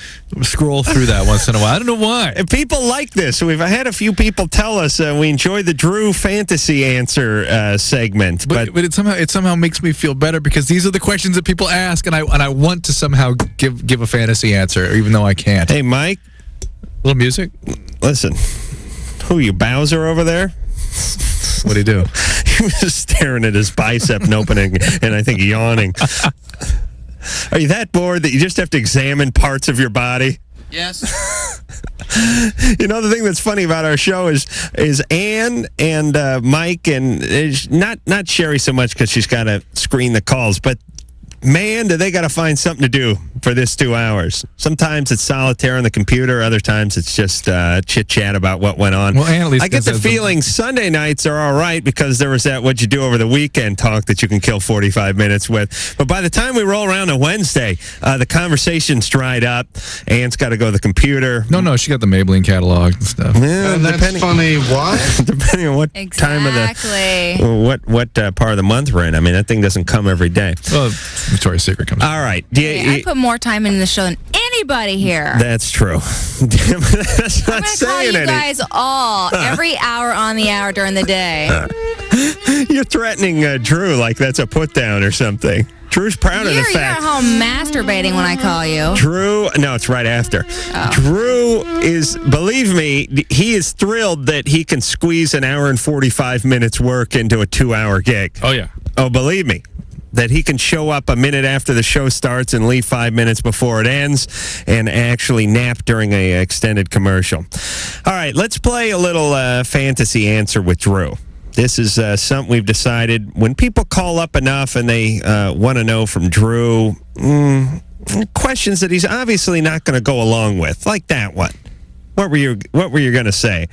scroll through that once in a while. I don't know why. People like this. We've had a few people tell us we enjoy the Drew fantasy answer segment, but it somehow makes me feel better because these are the questions that people ask, and I want to somehow give a fantasy answer, even though I can't. Hey, Mike. A little music? Listen. Who, you Bowser over there? What'd he do? He was just staring at his bicep and opening, and I think yawning. Are you that bored that you just have to examine parts of your body? Yes. You know, the thing that's funny about our show is Ann and Mike, and not Sherry so much because she's got to screen the calls, but man, do they got to find something to do for this 2 hours. Sometimes it's solitaire on the computer. Other times it's just chit-chat about what went on. Well, Ann at least I get the feeling Sunday nights are all right because there was that what'd you do over the weekend talk that you can kill 45 minutes with. But by the time we roll around to Wednesday, the conversation's dried up. Ann's got to go to the computer. No, she got the Maybelline catalog and stuff. Yeah, that's funny. What? Depending on what time of the... What part of the month we're in. I mean, that thing doesn't come every day. Well, Victoria's Secret comes. All right. I put more time into the show than anybody here. That's true. That's not saying call you anything. guys all every hour on the hour during the day. You're threatening Drew like that's a put down or something. Drew's proud of the You're fact. at home masturbating when I call you. Drew, no, it's right after. Oh. Drew is, believe me, he is thrilled that he can squeeze an hour and 45 minutes work into a 2-hour gig. Oh, yeah. Oh, believe me. That he can show up a minute after the show starts and leave 5 minutes before it ends and actually nap during an extended commercial. All right, let's play a little fantasy answer with Drew. This is something we've decided when people call up enough and they want to know from Drew questions that he's obviously not going to go along with, like that one. What were you going to say?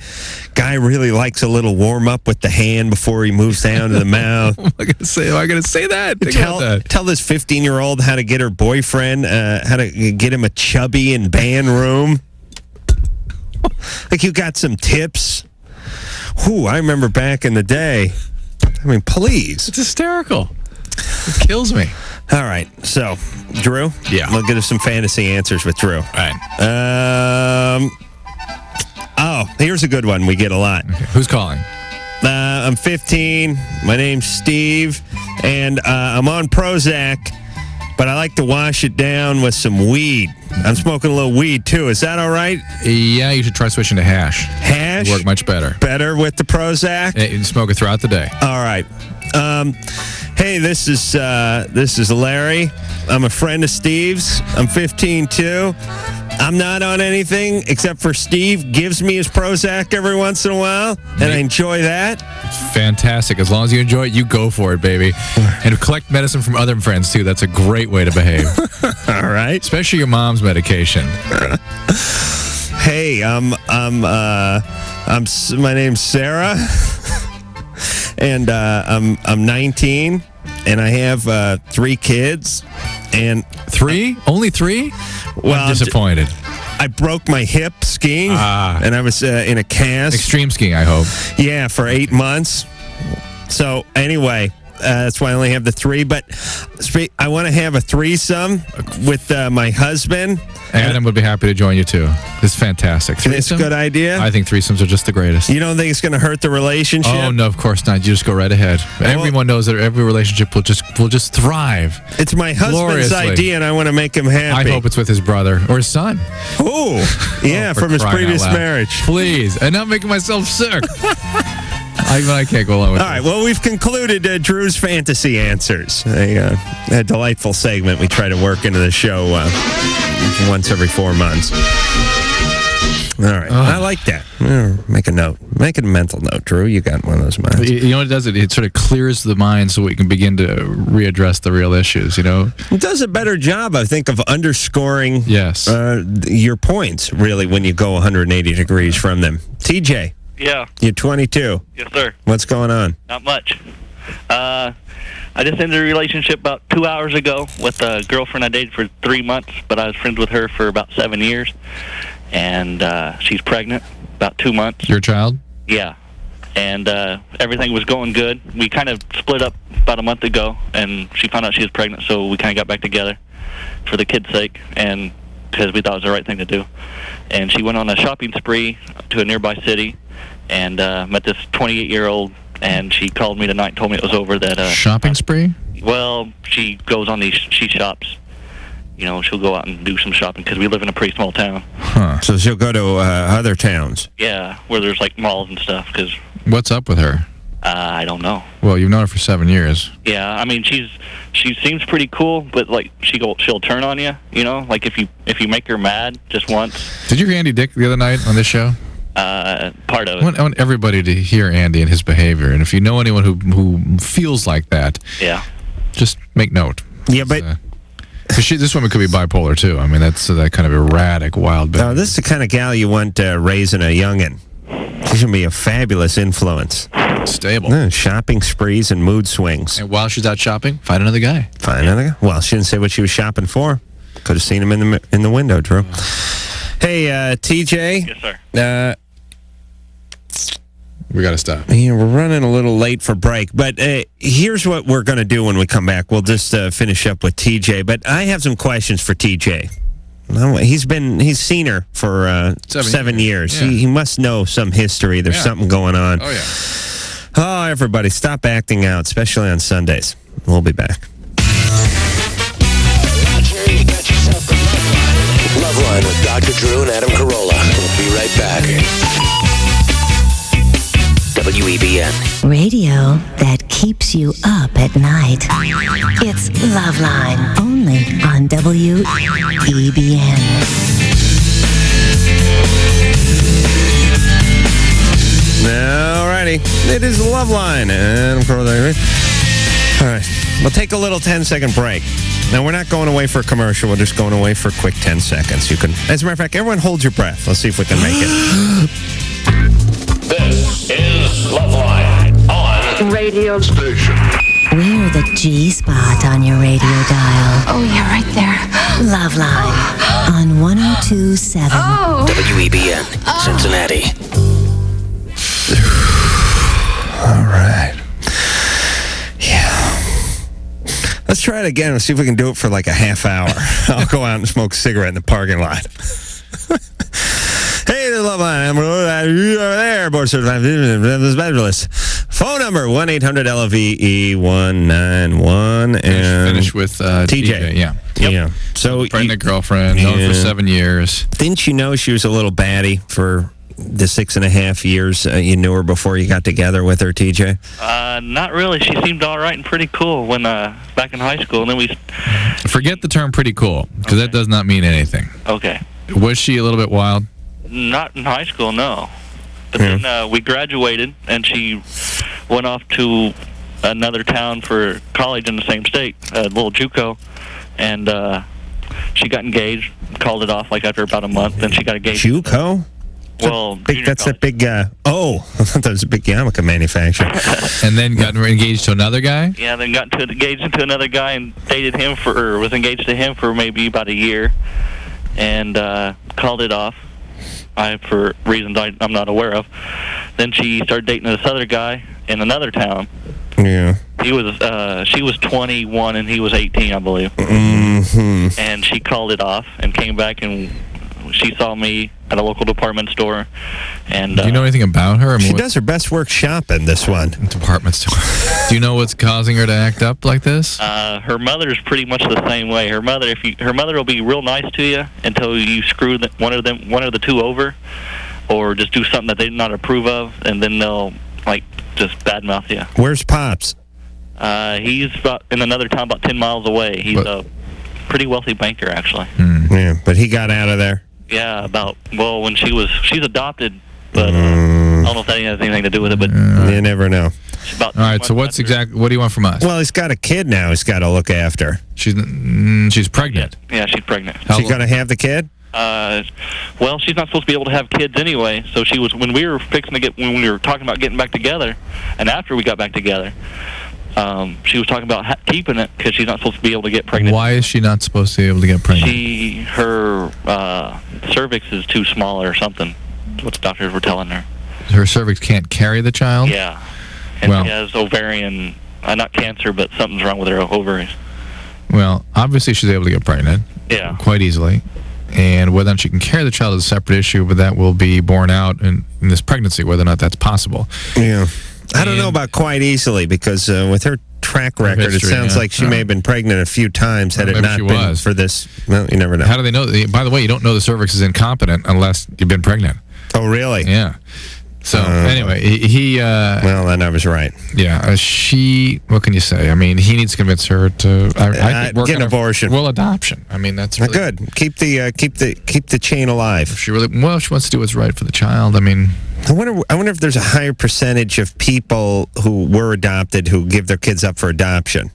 Guy really likes a little warm up with the hand before he moves down to the mouth. What am I going to say? Am I going to say that? Tell this 15-year-old how to get her boyfriend, how to get him a chubby in band room. Like you got some tips. Whew, I remember back in the day. I mean, please. It's hysterical. It kills me. All right. So, Drew? Yeah. We'll get us some fantasy answers with Drew. All right. Here's a good one we get a lot. Okay. Who's calling? I'm 15. My name's Steve, and I'm on Prozac, but I like to wash it down with some weed. I'm smoking a little weed, too. Is that all right? Yeah, you should try switching to hash. Hash? Work much better. Better with the Prozac? And you smoke it throughout the day. All right. Hey, this is Larry. I'm a friend of Steve's. I'm 15, too. I'm not on anything except for Steve gives me his Prozac every once in a while, and I enjoy that. Fantastic. As long as you enjoy it, you go for it, baby. And collect medicine from other friends, too. That's a great way to behave. All right. Especially your mom's medication. Hey, my name's Sarah, and I'm 19, and I have 3 kids. And 3? Only 3? Well, I'm disappointed. I broke my hip skiing, and I was in a cast. Extreme skiing, I hope. Yeah, for 8 months. So anyway, that's why I only have the 3. But I want to have a threesome with my husband. Adam would be happy to join you, too. It's fantastic. It's a good idea? I think threesomes are just the greatest. You don't think it's going to hurt the relationship? Oh, no, of course not. You just go right ahead. Everyone knows that every relationship will just thrive. It's my husband's idea, and I want to make him happy. I hope it's with his brother or his son. Oh, yeah, from his previous marriage. Please. And not making myself sick. I can't go along with All right, well, we've concluded Drew's fantasy answers. A delightful segment we try to work into the show once every 4 months. All right, I like that. Make a note. Make a mental note, Drew. You got one of those minds. You know what it does? It sort of clears the mind so we can begin to readdress the real issues, you know? It does a better job, I think, of underscoring your points, really, when you go 180 degrees from them. TJ. Yeah. You're 22. Yes, sir. What's going on? Not much. I just ended a relationship about 2 hours ago with a girlfriend I dated for 3 months, but I was friends with her for about 7 years. And she's pregnant, about 2 months. Your child? Yeah. And everything was going good. We kind of split up about a month ago, and she found out she was pregnant, so we kind of got back together for the kid's sake, and because we thought it was the right thing to do. And she went on a shopping spree to a nearby city and met this 28-year-old, and she called me tonight and told me it was over. That shopping spree? Well, she goes on these, she shops. You know, she'll go out and do some shopping because we live in a pretty small town. Huh. So she'll go to other towns? Yeah, where there's like malls and stuff. Cause, what's up with her? I don't know. Well, you've known her for 7 years. Yeah, I mean, she seems pretty cool, but like she'll turn on you. You know, like if you make her mad just once. Did you hear Andy Dick the other night on this show? Part of it. I want everybody to hear Andy and his behavior, and if you know anyone who feels like that, just make note. Yeah, but. This woman could be bipolar, too. I mean, that's that kind of erratic, wild... No, this is the kind of gal you want raising a youngin'. She's going to be a fabulous influence. Stable. Shopping sprees and mood swings. And while she's out shopping, find another guy. Find another guy? Well, she didn't say what she was shopping for. Could have seen him in the window, Drew. Hey, TJ. Yes, sir. We got to stop. Yeah, we're running a little late for break, but here's what we're going to do when we come back. We'll just finish up with TJ, but I have some questions for TJ. He's seen her for 7 years. Yeah. He must know some history. There's something going on. Oh, yeah. Oh, everybody, stop acting out, especially on Sundays. We'll be back. LoveLine with Dr. Drew and Adam Carolla. We'll be right back. WEBN. Radio that keeps you up at night. It's LoveLine, only on WEBN. Alrighty, it is LoveLine, and I'm Carolla. All right, we'll take a little 10-second break. Now, we're not going away for a commercial. We're just going away for a quick 10 seconds. You can, as a matter of fact, everyone hold your breath. Let's see if we can make it. This is LoveLine on radio station. We're the G-spot on your radio dial. Oh, yeah, right there. LoveLine on 102.7. Oh. WEBN, Cincinnati. All right. Yeah. Let's try try it again and see if we can do it for like a half hour. I'll go out and smoke a cigarette in the parking lot. Hey, the LoveLine. I'm over there. Board certified specialist. Phone number 1-800-LOVE-191. And finish with TJ. Yeah. Yeah. So pregnant girlfriend, known for 7 years. Didn't you know she was a little batty for the 6.5 years you knew her before you got together with her, TJ? Not really. She seemed all right and pretty cool when back in high school. And then we forget the term "pretty cool" because that does not mean anything. Okay. Was she a little bit wild? Not in high school, no. But then we graduated, and she went off to another town for college in the same state, a little JUCO, and she got engaged. Called it off like after about a month. Then she got engaged. JUCO? Well, that's a big. I thought that was a big yarmulke manufacturer. And then got engaged to another guy. Yeah, then got engaged to another guy and dated him was engaged to him for maybe about a year, and called it off. For reasons I'm not aware of. Then she started dating this other guy in another town. Yeah. She was 21 and he was 18, I believe. Mm-hmm. And she called it off and came back, and she saw me at a local department store. And do you know anything about her? She does her best work shopping, this one. Department store. Do you know what's causing her to act up like this? Her mother's pretty much the same way. Her mother will be real nice to you until you screw one of the two over, or just do something that they do not approve of, and then they'll just badmouth you. Where's Pops? He's in another town about 10 miles away. He's a pretty wealthy banker, actually. Yeah, but he got out of there. Yeah, when she's adopted, but I don't know if that has anything to do with it. But you never know. All right, so what do you want from us? Well, he's got a kid now. He's got to look after. She's pregnant. Yeah, she's pregnant. She's going to have the kid? Well, she's not supposed to be able to have kids anyway. So she was when we were talking about getting back together, and after we got back together. She was talking about keeping it because she's not supposed to be able to get pregnant. Why is she not supposed to be able to get pregnant? Her cervix is too small or something. That's what the doctors were telling her. Her cervix can't carry the child? Yeah. And she has ovarian, not cancer, but something's wrong with her ovaries. Well, obviously she's able to get pregnant. Yeah. Quite easily. And whether or not she can carry the child is a separate issue, but that will be borne out in this pregnancy, whether or not that's possible. Yeah. I don't know about quite easily, because with her track record, it sounds like she may have been pregnant a few times had it not been for this. Well, you never know. How do they know? By the way, you don't know the cervix is incompetent unless you've been pregnant. Oh, really? Yeah. So, anyway, he... well, then I was right. Yeah. What can you say? I mean, he needs to convince her to... I think get an abortion. Well, adoption. I mean, that's really... Good. Keep the chain alive. She wants to do what's right for the child. I mean... I wonder if there's a higher percentage of people who were adopted who give their kids up for adoption.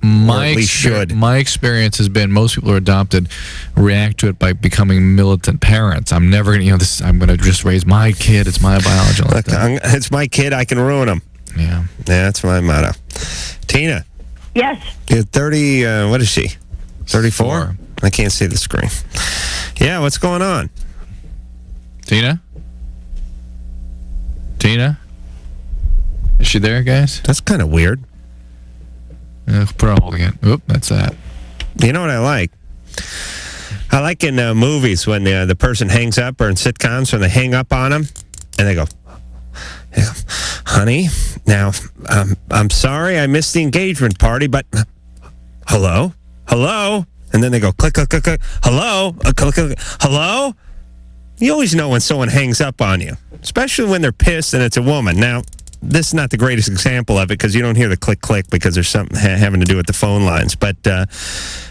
My experience has been most people who are adopted react to it by becoming militant parents. I'm never going to, I'm going to just raise my kid. It's my biology. Look, it's my kid. I can ruin him. Yeah. That's my motto. Tina. Yes. You're 30, what is she? 34? I can't see the screen. Yeah, what's going on? Tina? Is she there, guys? That's kind of weird. Put her on hold again. Oop, that's that. You know what I like? I like in movies when the person hangs up, or in sitcoms when they hang up on them, and they go, honey, now, I'm sorry I missed the engagement party, but hello? And then they go, click, click, click, click, hello? Click, click, hello? You always know when someone hangs up on you, especially when they're pissed and it's a woman. Now, this is not the greatest example of it because you don't hear the click, click because there's something having to do with the phone lines. But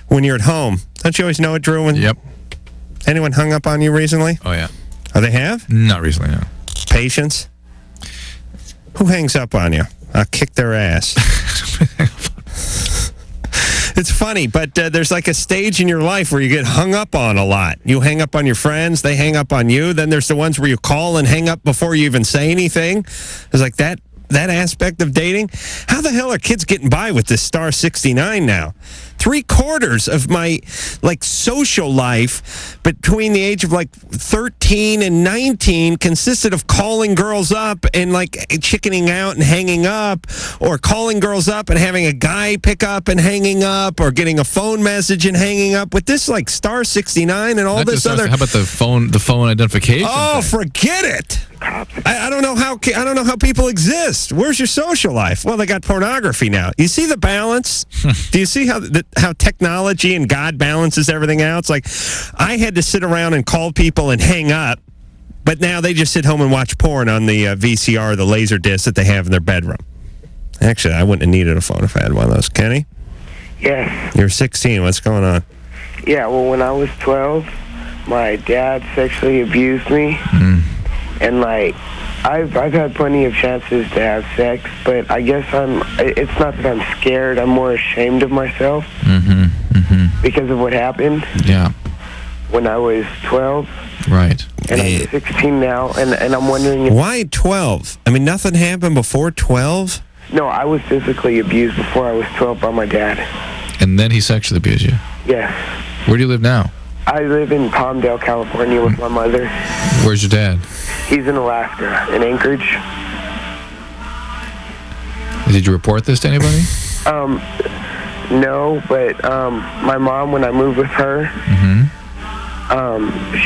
when you're at home, don't you always know it, Drew? Yep. Anyone hung up on you recently? Oh, yeah. Oh, they have? Not recently, no. Patience? Who hangs up on you? I'll kick their ass. It's funny, but there's like a stage in your life where you get hung up on a lot. You hang up on your friends, they hang up on you. Then there's the ones where you call and hang up before you even say anything. It's like that that aspect of dating. How the hell are kids getting by with this star 69 now? 3/4 of my social life between the age of 13 and 19 consisted of calling girls up and chickening out and hanging up, or calling girls up and having a guy pick up and hanging up, or getting a phone message and hanging up. With this star 69 and all Not this just other. How about the phone identification? Oh, thing? forget it. I don't know how people exist. Where's your social life? Well, they got pornography now. You see the balance? Do you see how technology and God balances everything out? It's like I had to sit around and call people and hang up, but now they just sit home and watch porn on the VCR, the laser disc that they have in their bedroom. Actually, I wouldn't have needed a phone if I had one of those. Kenny? Yes. You're 16. What's going on? Yeah, well, when I was 12, my dad sexually abused me. And, I've had plenty of chances to have sex, but I guess it's not that I'm scared. I'm more ashamed of myself because of what happened. Yeah. When I was 12. Right. And I'm 16 now, and I'm wondering... Why 12? I mean, nothing happened before 12? No, I was physically abused before I was 12 by my dad. And then he sexually abused you? Yes. Where do you live now? I live in Palmdale, California with my mother. Where's your dad? He's in Alaska, in Anchorage. Did you report this to anybody? No, but my mom, when I moved with her,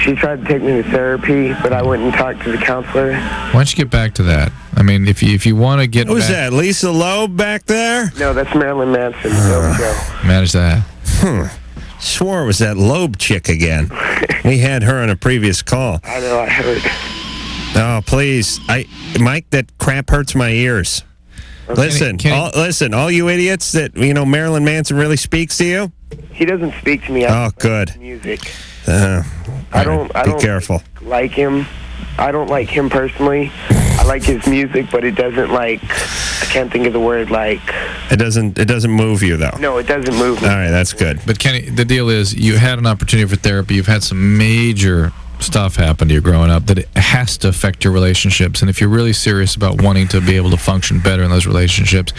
she tried to take me to therapy, but I went and talked to the counselor. Why don't you get back to that? I mean, if you want to get Who's that, Lisa Loeb back there? No, that's Marilyn Manson. Manage that. Swore it was that Loeb chick again. We had her on a previous call. I know, I heard. Oh, please. Mike, that crap hurts my ears. Okay. Listen, all you idiots that, Marilyn Manson really speaks to you? He doesn't speak to me. Oh, good. Music. I don't Be careful. Like him. I don't like him personally. I like his music, but it doesn't I can't think of the word It doesn't move you though. No, it doesn't move me. All right, that's good. But Kenny, the deal is you had an opportunity for therapy. You've had some major stuff happen to you growing up that it has to affect your relationships. And if you're really serious about wanting to be able to function better in those relationships,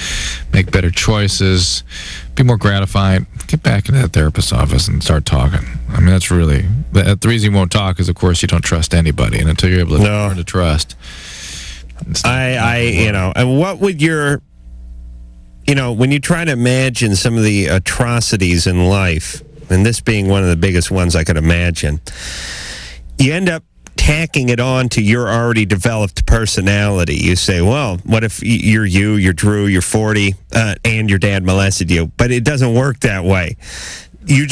make better choices, be more gratified, get back into that therapist's office and start talking. I mean, that's really the reason you won't talk is, of course, you don't trust anybody, and until you're able to learn to trust. And what would your, when you try to imagine some of the atrocities in life, and this being one of the biggest ones I could imagine, you end up tacking it on to your already developed personality. You say, well, what if you're Drew, you're 40, and your dad molested you? But it doesn't work that way. You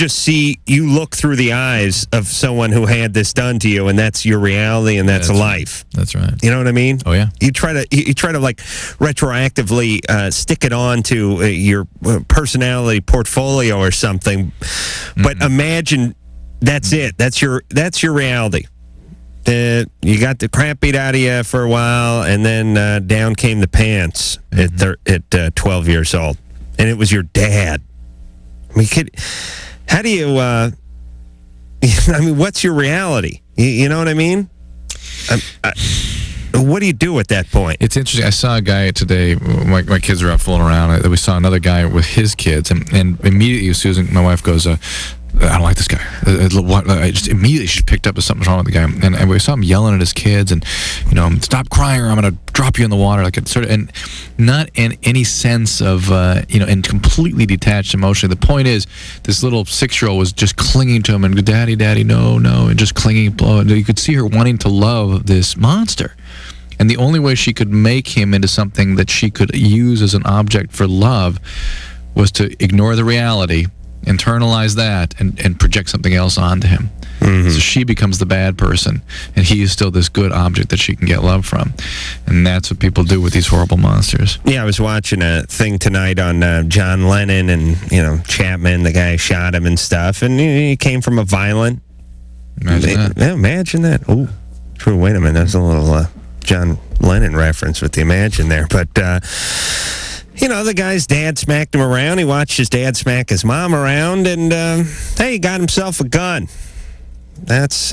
look through the eyes of someone who had this done to you, and that's your reality, and that's life. Right. That's right. You know what I mean? Oh yeah. You try to retroactively stick it on to your personality portfolio or something, but imagine that's it. That's your reality. You got the crap beat out of you for a while, and then down came the pants at 12 years old, and it was your dad. I mean, how do you? What's your reality? You know what I mean? What do you do at that point? It's interesting. I saw a guy today. My kids are out fooling around. We saw another guy with his kids, and immediately Susan, my wife, goes, I don't like this guy. I just immediately she picked up that something's wrong with the guy, and we saw him yelling at his kids, and stop crying or I'm gonna drop you in the water, and not in any sense of and completely detached emotionally. The point is, this little 6-year-old was just clinging to him and daddy, no, and just clinging. You could see her wanting to love this monster. And the only way she could make him into something that she could use as an object for love was to ignore the reality, internalize that, and project something else onto him. So she becomes the bad person, and he is still this good object that she can get love from. And that's what people do with these horrible monsters. Yeah, I was watching a thing tonight on John Lennon and, Chapman, the guy shot him and stuff, and he came from a violent... Imagine that. Yeah, imagine that. Oh, true, wait a minute, there's a little John Lennon reference with the imagine there, but... the guy's dad smacked him around. He watched his dad smack his mom around, and, he got himself a gun. That's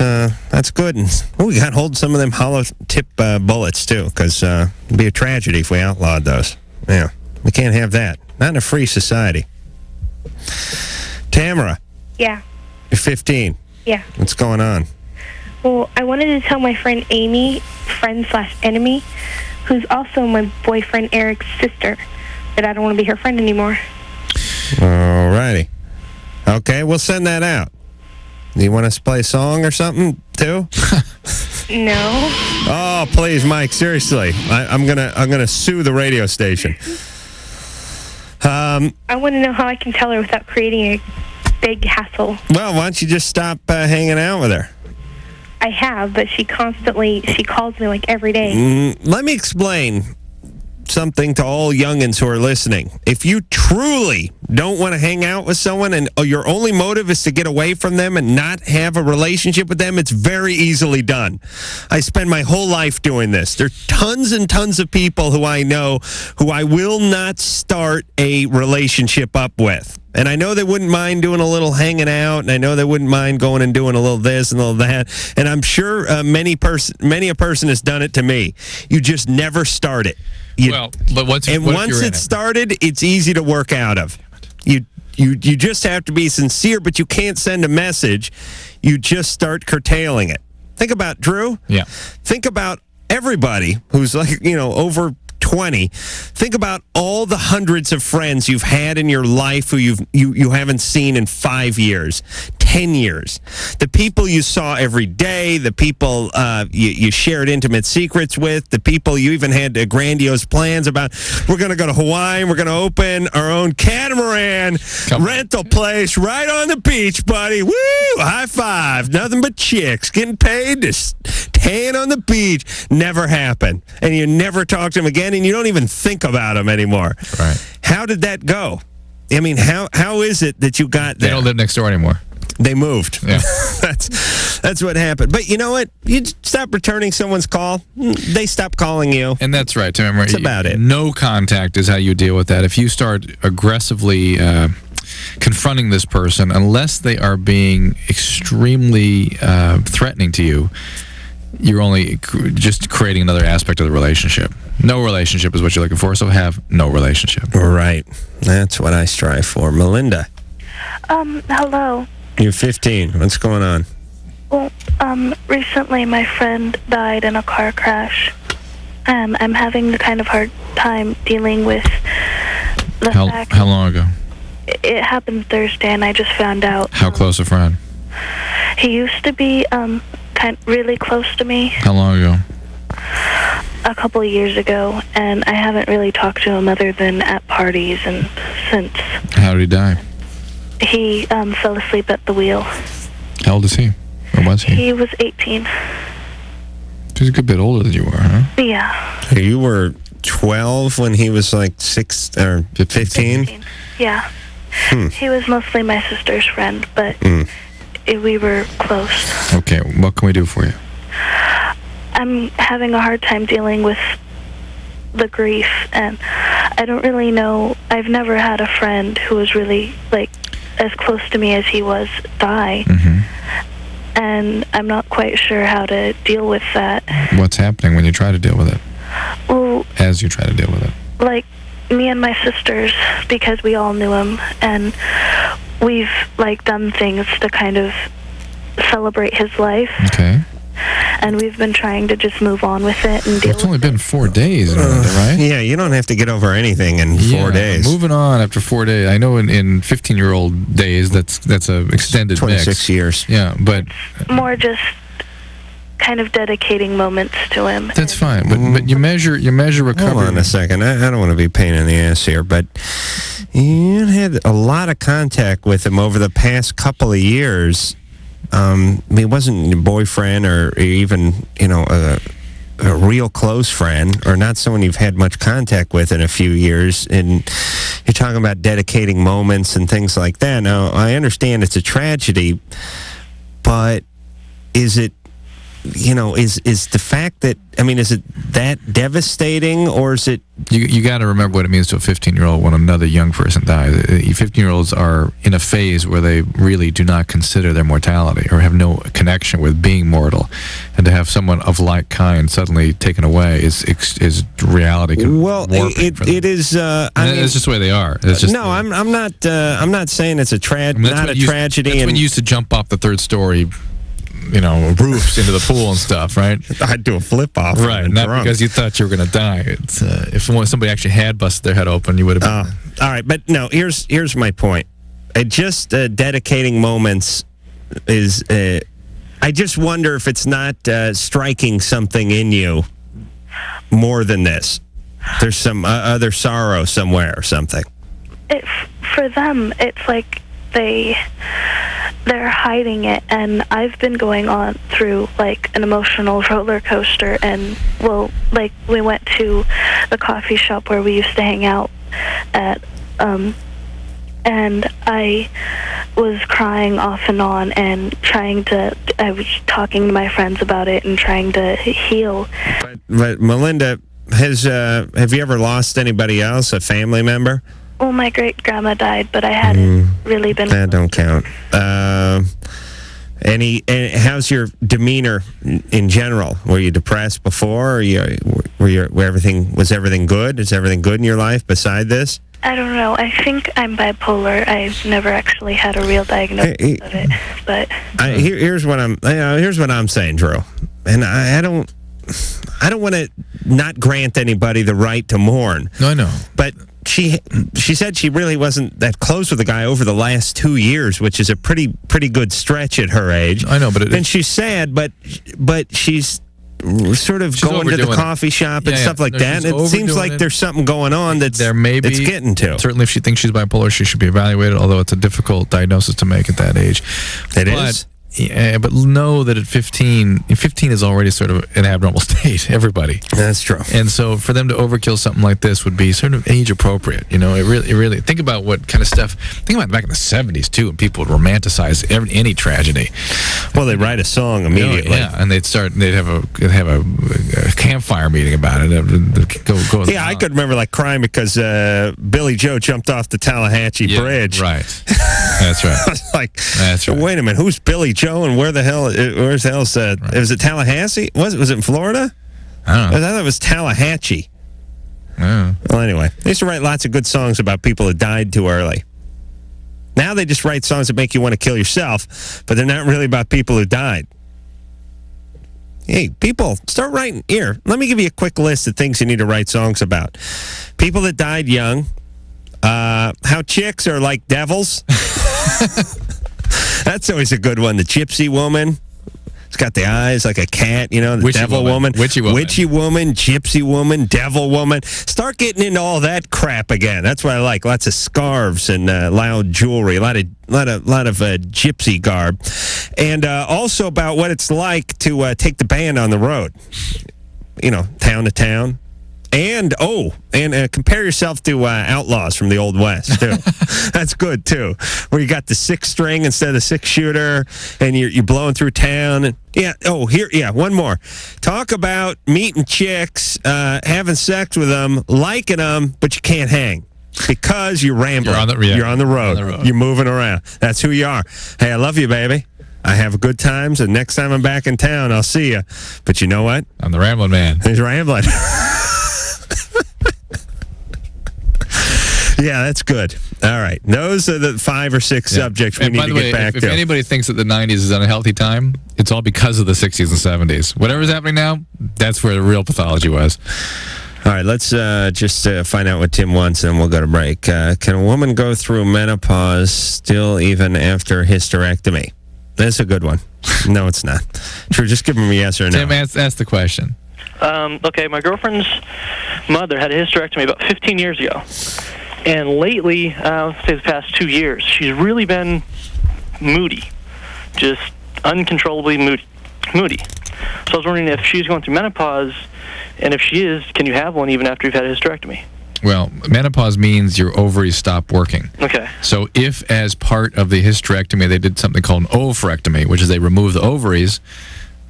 good. And we got hold of some of them hollow tip bullets too, because it'd be a tragedy if we outlawed those. Yeah, we can't have that. Not in a free society. Tamara, Yeah. you're 15. Yeah. What's going on? Well, I wanted to tell my friend Amy, friend/enemy, who's also my boyfriend Eric's sister, that I don't want to be her friend anymore. All righty. Okay, we'll send that out. Do you want us to play a song or something too? No. Oh, please, Mike. Seriously, I'm gonna sue the radio station. I want to know how I can tell her without creating a big hassle. Well, why don't you just stop hanging out with her? I have, but she calls me like every day. Let me explain something to all youngins who are listening. If you truly don't want to hang out with someone and your only motive is to get away from them and not have a relationship with them, it's very easily done. I spend my whole life doing this. There are tons and tons of people who I know who I will not start a relationship up with. And I know they wouldn't mind doing a little hanging out, and I know they wouldn't mind going and doing a little this and a little that. And I'm sure many a person has done it to me. You just never start it. But once it's started, it's easy to work out of. You just have to be sincere, but you can't send a message. You just start curtailing it. Think about Drew. Yeah. Think about everybody who's over 20. Think about all the hundreds of friends you've had in your life who you haven't seen in 5 years, 10 years. The people you saw every day, the people you shared intimate secrets with, the people you even had grandiose plans about. We're going to go to Hawaii, and we're going to open our own catamaran rental place right on the beach, buddy. Woo! High five. Nothing but chicks getting paid to tan on the beach. Never happened. And you never talk to them again, and you don't even think about them anymore. Right. How did that go? I mean, how is it that you got there? They don't live next door anymore. They moved. Yeah. That's what happened. But you know what? You stop returning someone's call, they stop calling you. And that's right. Remember, that's about it. No contact is how you deal with that. If you start aggressively confronting this person, unless they are being extremely threatening to you, you're only just creating another aspect of the relationship. No relationship is what you're looking for, so have no relationship. Right. That's what I strive for. Melinda. Hello. You're 15. What's going on? Well, recently my friend died in a car crash. I'm having a kind of hard time dealing with the fact... How long ago? It happened Thursday, and I just found out. How close a friend? He used to be, really close to me. How long ago? A couple of years ago, and I haven't really talked to him other than at parties and since. How did he die? He fell asleep at the wheel. How old is he? Or was he? He was 18. He's a good bit older than you were, huh? Yeah. You were 12 when he was like 6 or 15? Yeah. He was mostly my sister's friend, but we were close. Okay, what can we do for you? I'm having a hard time dealing with the grief, and I don't really know. I've never had a friend who was really, as close to me as he was die. And I'm not quite sure how to deal with that. What's happening when you try to deal with it? Well... As you try to deal with it? Like, me and my sisters, because we all knew him, and we've, done things to kind of celebrate his life. Okay. And we've been trying to just move on with it and deal It's only been 4 days, right? Yeah, you don't have to get over anything in 4 days. Moving on after 4 days. I know in 15-year-old days, that's a extended 26 mix. years. Yeah, but... More just kind of dedicating moments to him. That's fine, but you measure recovery. Hold on a second. I don't want to be a pain in the ass here, but you had a lot of contact with him over the past couple of years. He wasn't your boyfriend or even, a real close friend, or not someone you've had much contact with in a few years. And you're talking about dedicating moments and things like that. Now, I understand it's a tragedy, but is it, is the fact that, I mean, is it that devastating, or is it... You got to remember what it means to a 15-year-old when another young person dies. 15-year-olds are in a phase where they really do not consider their mortality or have no connection with being mortal. And to have someone of like kind suddenly taken away is reality. Well, it is... I mean, it's just the way they are. It's just, I'm not saying it's a tragedy. That's when you used to jump off the third story, roofs into the pool and stuff, right? I'd do a flip off. Right, not drunk. Because you thought you were going to die. It's, if somebody actually had busted their head open, you would have been... all right, but no, here's my point. Just dedicating moments is... I just wonder if it's not striking something in you more than this. There's some other sorrow somewhere or something. For them, it's like they're hiding it, and I've been going on through like an emotional roller coaster. And we went to the coffee shop where we used to hang out at, and I was crying off and on and I was talking to my friends about it and trying to heal. But Melinda, have you ever lost anybody else, a family member? Well, my great-grandma died, but I hadn't really been... That don't count. How's your demeanor in general? Were you depressed before? Was everything good? Is everything good in your life beside this? I don't know. I think I'm bipolar. I've never actually had a real diagnosis of it, but... Here's what I'm saying, Drew. And I don't want to not grant anybody the right to mourn. No, I know. But she said she really wasn't that close with the guy over the last 2 years, which is a pretty good stretch at her age. I know, but and she's sad, but she's sort of going to the coffee shop and stuff like that. And it seems like there's something going on that's getting to. Certainly, if she thinks she's bipolar, she should be evaluated. Although it's a difficult diagnosis to make at that age. It is. Yeah, but know that at 15 is already sort of an abnormal state. Everybody. That's true. And so for them to overkill something like this would be sort of age appropriate. It really. Think about what kind of stuff. Think about back in the 70s too, when people would romanticize any tragedy. Well, they'd write a song immediately. And they'd have a campfire meeting about it. I could remember crying because Billy Joe jumped off the Tallahatchie Bridge. Right. That's right. I was like, that's right. Wait a minute, who's Billy Joe and where's the hell was it Tallahassee? Was it in Florida? I don't know. I thought it was Tallahatchie. Yeah. Well, anyway, they used to write lots of good songs about people that died too early. Now they just write songs that make you want to kill yourself, but they're not really about people who died. Hey, people, start writing. Here, let me give you a quick list of things you need to write songs about. People that died young. How chicks are like devils. That's always a good one. The gypsy woman. It's got the eyes like a cat, the witchy devil woman. Witchy woman, gypsy woman, devil woman. Start getting into all that crap again. That's what I like. Lots of scarves and loud jewelry. A lot of gypsy garb. And also about what it's like to take the band on the road. Town to town. And compare yourself to Outlaws from the Old West, too. That's good, too. Where you got the 6-string instead of the 6-shooter, and you're blowing through town. And, one more. Talk about meeting chicks, having sex with them, liking them, but you can't hang. Because you're rambling. You're on the road. You're moving around. That's who you are. Hey, I love you, baby. I have good times, and next time I'm back in town, I'll see you. But you know what? I'm the rambling man. He's rambling. Yeah, that's good. All right. Those are the 5 or 6 subjects we need to get back to. If anybody thinks that the 90s is an unhealthy time, it's all because of the 60s and 70s. Whatever's happening now, that's where the real pathology was. All right, let's just find out what Tim wants, and we'll go to break. Can a woman go through menopause still even after hysterectomy? That's a good one. No, it's not. True, just give him a yes or no. Tim, ask the question. Okay, my girlfriend's mother had a hysterectomy about 15 years ago. And lately, say the past 2 years, she's really been moody. Just uncontrollably moody. So I was wondering if she's going through menopause, and if she is, can you have one even after you've had a hysterectomy? Well, menopause means your ovaries stop working. Okay. So if, as part of the hysterectomy, they did something called an oophorectomy, which is they remove the ovaries,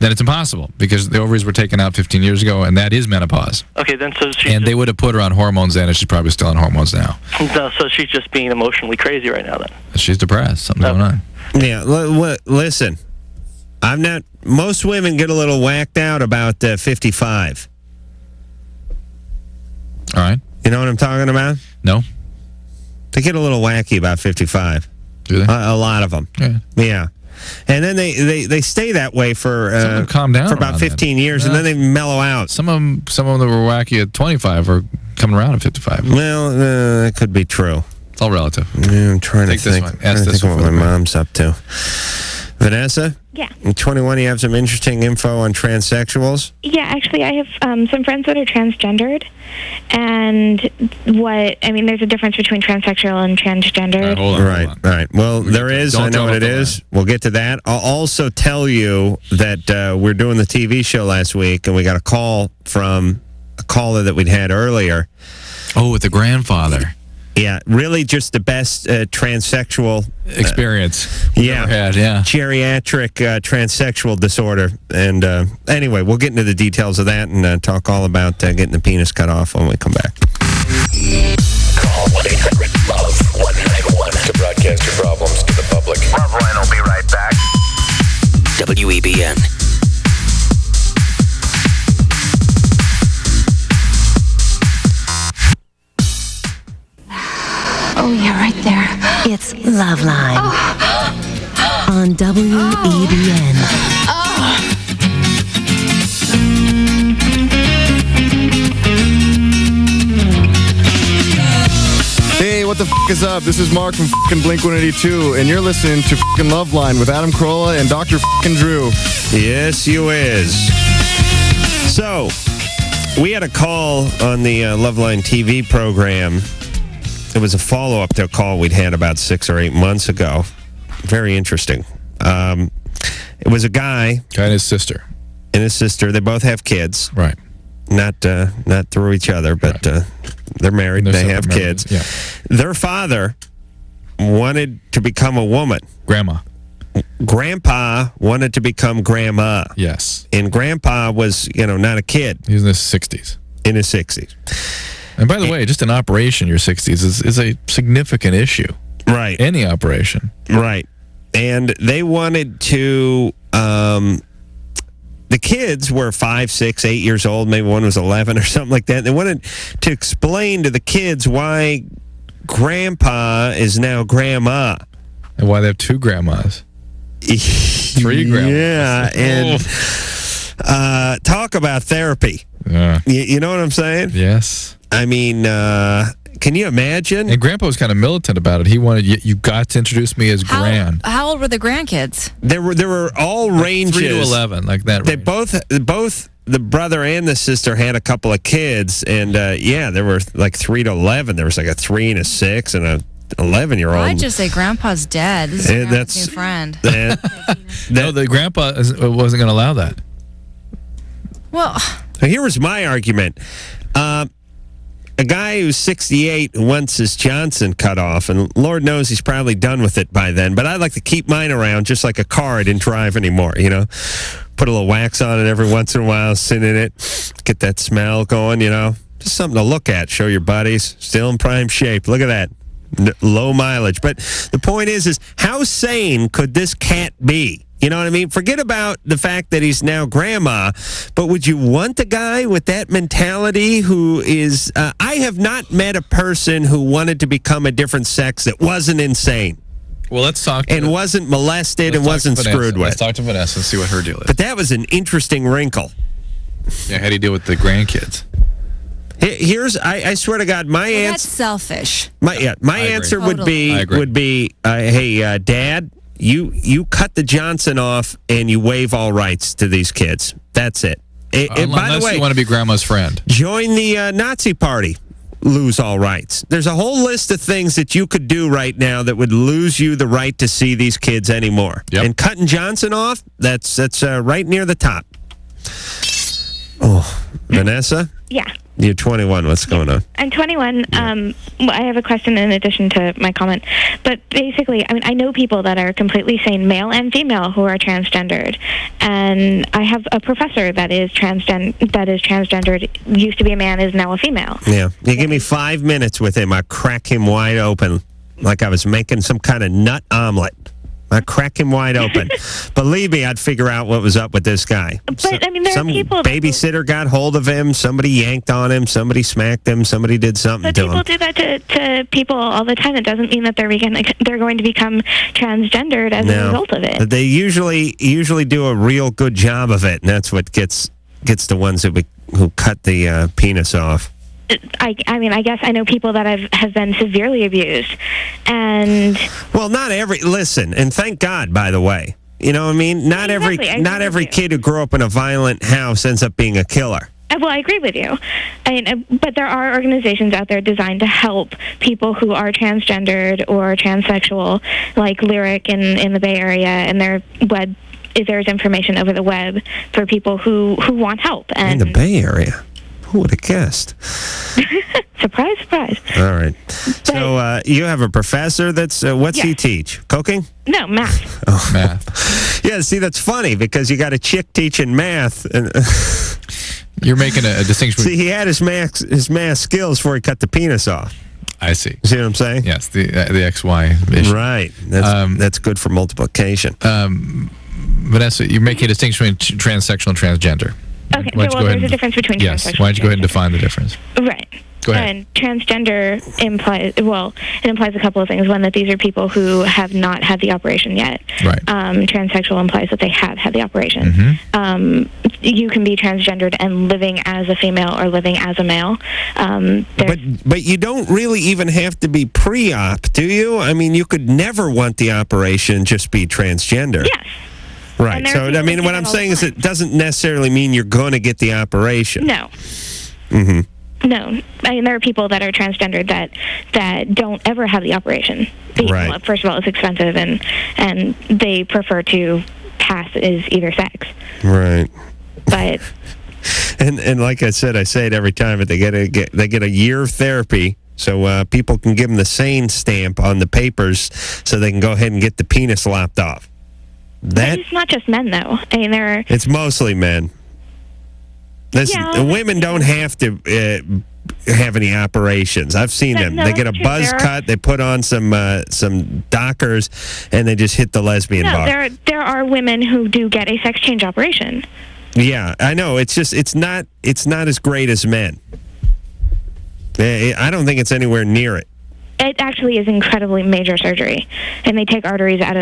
then it's impossible because the ovaries were taken out 15 years ago, and that is menopause. Okay, then so she. And they would have put her on hormones then, and she's probably still on hormones now. No, so she's just being emotionally crazy right now then. She's depressed. Something's going on. Yeah, listen. I'm not. Most women get a little whacked out about 55. All right. You know what I'm talking about? No. They get a little wacky about 55. Do they? A lot of them. Yeah. And then they stay that way for calm down for about around 15 then. years, Yeah. and then they mellow out. Some of them that were wacky at 25 are coming around at 55. Well, that could be true. It's all relative. Yeah, I'm trying to think. Ask this one what my mom's up to. Vanessa? Yeah. You're 21, you have some interesting info on transsexuals? Yeah, actually, I have some friends that are transgendered, and there's a difference between transsexual and transgender. All right. Well, there is. I know what it is. We'll get to that. I'll also tell you that we're doing the TV show last week, and we got a call from a caller that we'd had earlier. Oh, with the grandfather. Yeah, really just the best transsexual experience we've ever had, geriatric transsexual disorder. And anyway, we'll get into the details of that and talk all about getting the penis cut off when we come back. Call 1-800-LOVE-191 to broadcast your problems to the public. LoveLine will be right back. WEBN. Oh, yeah, right there. It's LoveLine on WEBN. Hey, what the f*** is up? This is Mark from f***ing Blink-182, and you're listening to f***ing LoveLine with Adam Carolla and Dr. f***ing Drew. Yes, you is. So, we had a call on the LoveLine TV program. It was a follow-up to a call we'd had about 6 or 8 months ago. Very interesting. It was a guy and his sister. They both have kids. Right. Not through each other, but they're married. They have kids. Yeah. Their father wanted to become a woman. Grandma. Grandpa wanted to become grandma. Yes. And Grandpa was, not a kid. He was in his 60s. In his 60s. And by the way, just an operation in your 60s is a significant issue. Right. Any operation. Right. And they wanted to, the kids were 5, 6, 8 years old. Maybe one was 11 or something like that. They wanted to explain to the kids why Grandpa is now grandma. And why they have 2 grandmas. 3 grandmas. Yeah. And talk about therapy. Yeah. You know what I'm saying? Yes. I mean, can you imagine? And Grandpa was kind of militant about it. He wanted you got to introduce me as Gran. How old were the grandkids? There were all ranges. 3 to 11, like that. They both the brother and the sister had a couple of kids, and there were like 3 to 11. There was like a 3 and a 6 and a 11-year-old. I'd just say Grandpa's dead. This is Grandpa's new friend. No, the Grandpa wasn't going to allow that. Well, so here was my argument. A guy who's 68 who wants his Johnson cut off, and Lord knows he's probably done with it by then, but I'd like to keep mine around just like a car I didn't drive anymore, Put a little wax on it every once in a while, sit in it, get that smell going, Just something to look at, show your buddies. Still in prime shape. Look at that. Low mileage. But the point is how sane could this cat be? You know what I mean? Forget about the fact that he's now grandma, but would you want a guy with that mentality who is... I have not met a person who wanted to become a different sex that wasn't insane. Well, let's talk... And wasn't molested and wasn't screwed with. Let's talk to Vanessa and see what her deal is. But that was an interesting wrinkle. Yeah, how do you deal with the grandkids? Here's, I swear to God, my answer... That's selfish. My answer would be, hey, Dad... You cut the Johnson off and you waive all rights to these kids. That's it. Unless you want to be grandma's friend. Join the Nazi party. Lose all rights. There's a whole list of things that you could do right now that would lose you the right to see these kids anymore. Yep. And cutting Johnson off, that's right near the top. Oh, Vanessa? Yeah. You're 21. What's going on? I'm 21. Well, I have a question in addition to my comment. But basically, I mean, I know people that are completely sane, male and female, who are transgendered. And I have a professor that is transgendered, used to be a man, is now a female. Yeah. You give me 5 minutes with him, I crack him wide open like I was making some kind of nut omelet. I crack him wide open. Believe me, I'd figure out what was up with this guy. But, I mean, there some are people... babysitter got hold of him, somebody yanked on him, somebody smacked him, somebody did something But to him. people do that to people all the time. It doesn't mean that they're going to become transgendered as a result of it. They usually do a real good job of it, and that's what gets the ones who cut the penis off. I mean, I guess I know people that have been severely abused, and well, not every. Listen, and thank God, by the way. You know what I mean? Not every kid who grew up in a violent house ends up being a killer. Well, I agree with you. I mean, but there are organizations out there designed to help people who are transgendered or transsexual, like Lyric in the Bay Area, and there's information over the web for people who want help. And in the Bay Area. Who would have guessed? Surprise, surprise. All right. So you have a professor that's, what's he teach? Cooking? No, math. Oh, math. Yeah, see, that's funny because you got a chick teaching math. And you're making a distinction. See, he had his math skills before he cut the penis off. I see. See what I'm saying? Yes, the XY issue. Right. That's good for multiplication. Vanessa, you're making a distinction between transsexual and transgender. Okay, there's a difference between yes. transsexual. Why don't you go ahead and define the difference? Right. Go ahead. And transgender implies a couple of things. One, that these are people who have not had the operation yet. Right. Transsexual implies that they have had the operation. Mm-hmm. You can be transgendered and living as a female or living as a male. But you don't really even have to be pre-op, do you? I mean, you could never want the operation, just be transgender. Yes. Right. So, I mean, what I'm saying is it doesn't necessarily mean you're going to get the operation. No. Mm-hmm. No. I mean, there are people that are transgendered that don't ever have the operation. Right. Well, first of all, it's expensive, and they prefer to pass as either sex. Right. But... and like I said, I say it every time, but they get a year of therapy, so people can give them the sane stamp on the papers so they can go ahead and get the penis lopped off. But it's not just men, though. I mean, it's mostly men. Women don't have to have any operations. I've seen them. They get a buzz cut, they put on some Dockers, and they just hit the lesbian bar. There are women who do get a sex change operation. Yeah, I know. It's not as great as men. I don't think it's anywhere near it. It actually is incredibly major surgery, and they take arteries out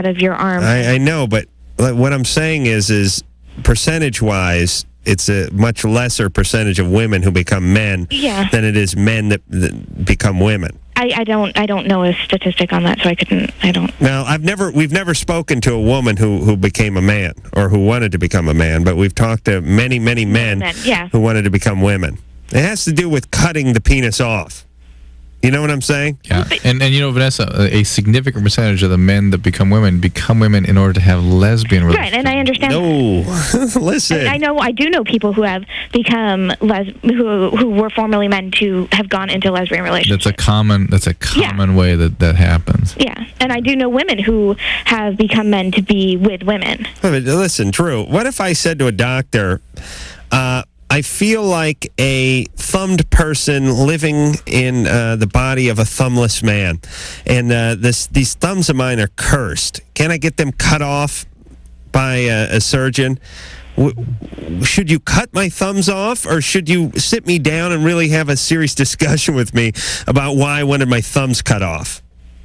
of your arm. I know, but what I'm saying is percentage-wise, it's a much lesser percentage of women who become men than it is men that become women. I don't know a statistic on that, so I don't. Now, we've never spoken to a woman who became a man or who wanted to become a man, but we've talked to many men who wanted to become women. It has to do with cutting the penis off. You know what I'm saying? Yeah. And you know, Vanessa, a significant percentage of the men that become women in order to have lesbian relations. Right, and I understand. No, listen. I do know people who have become who were formerly men to have gone into lesbian relationships. That's a common way that happens. Yeah, and I do know women who have become men to be with women. Listen, Drew, what if I said to a doctor, I feel like a thumbed person living in the body of a thumbless man, and these thumbs of mine are cursed. Can I get them cut off by a surgeon? Should you cut my thumbs off, or should you sit me down and really have a serious discussion with me about why I wanted my thumbs cut off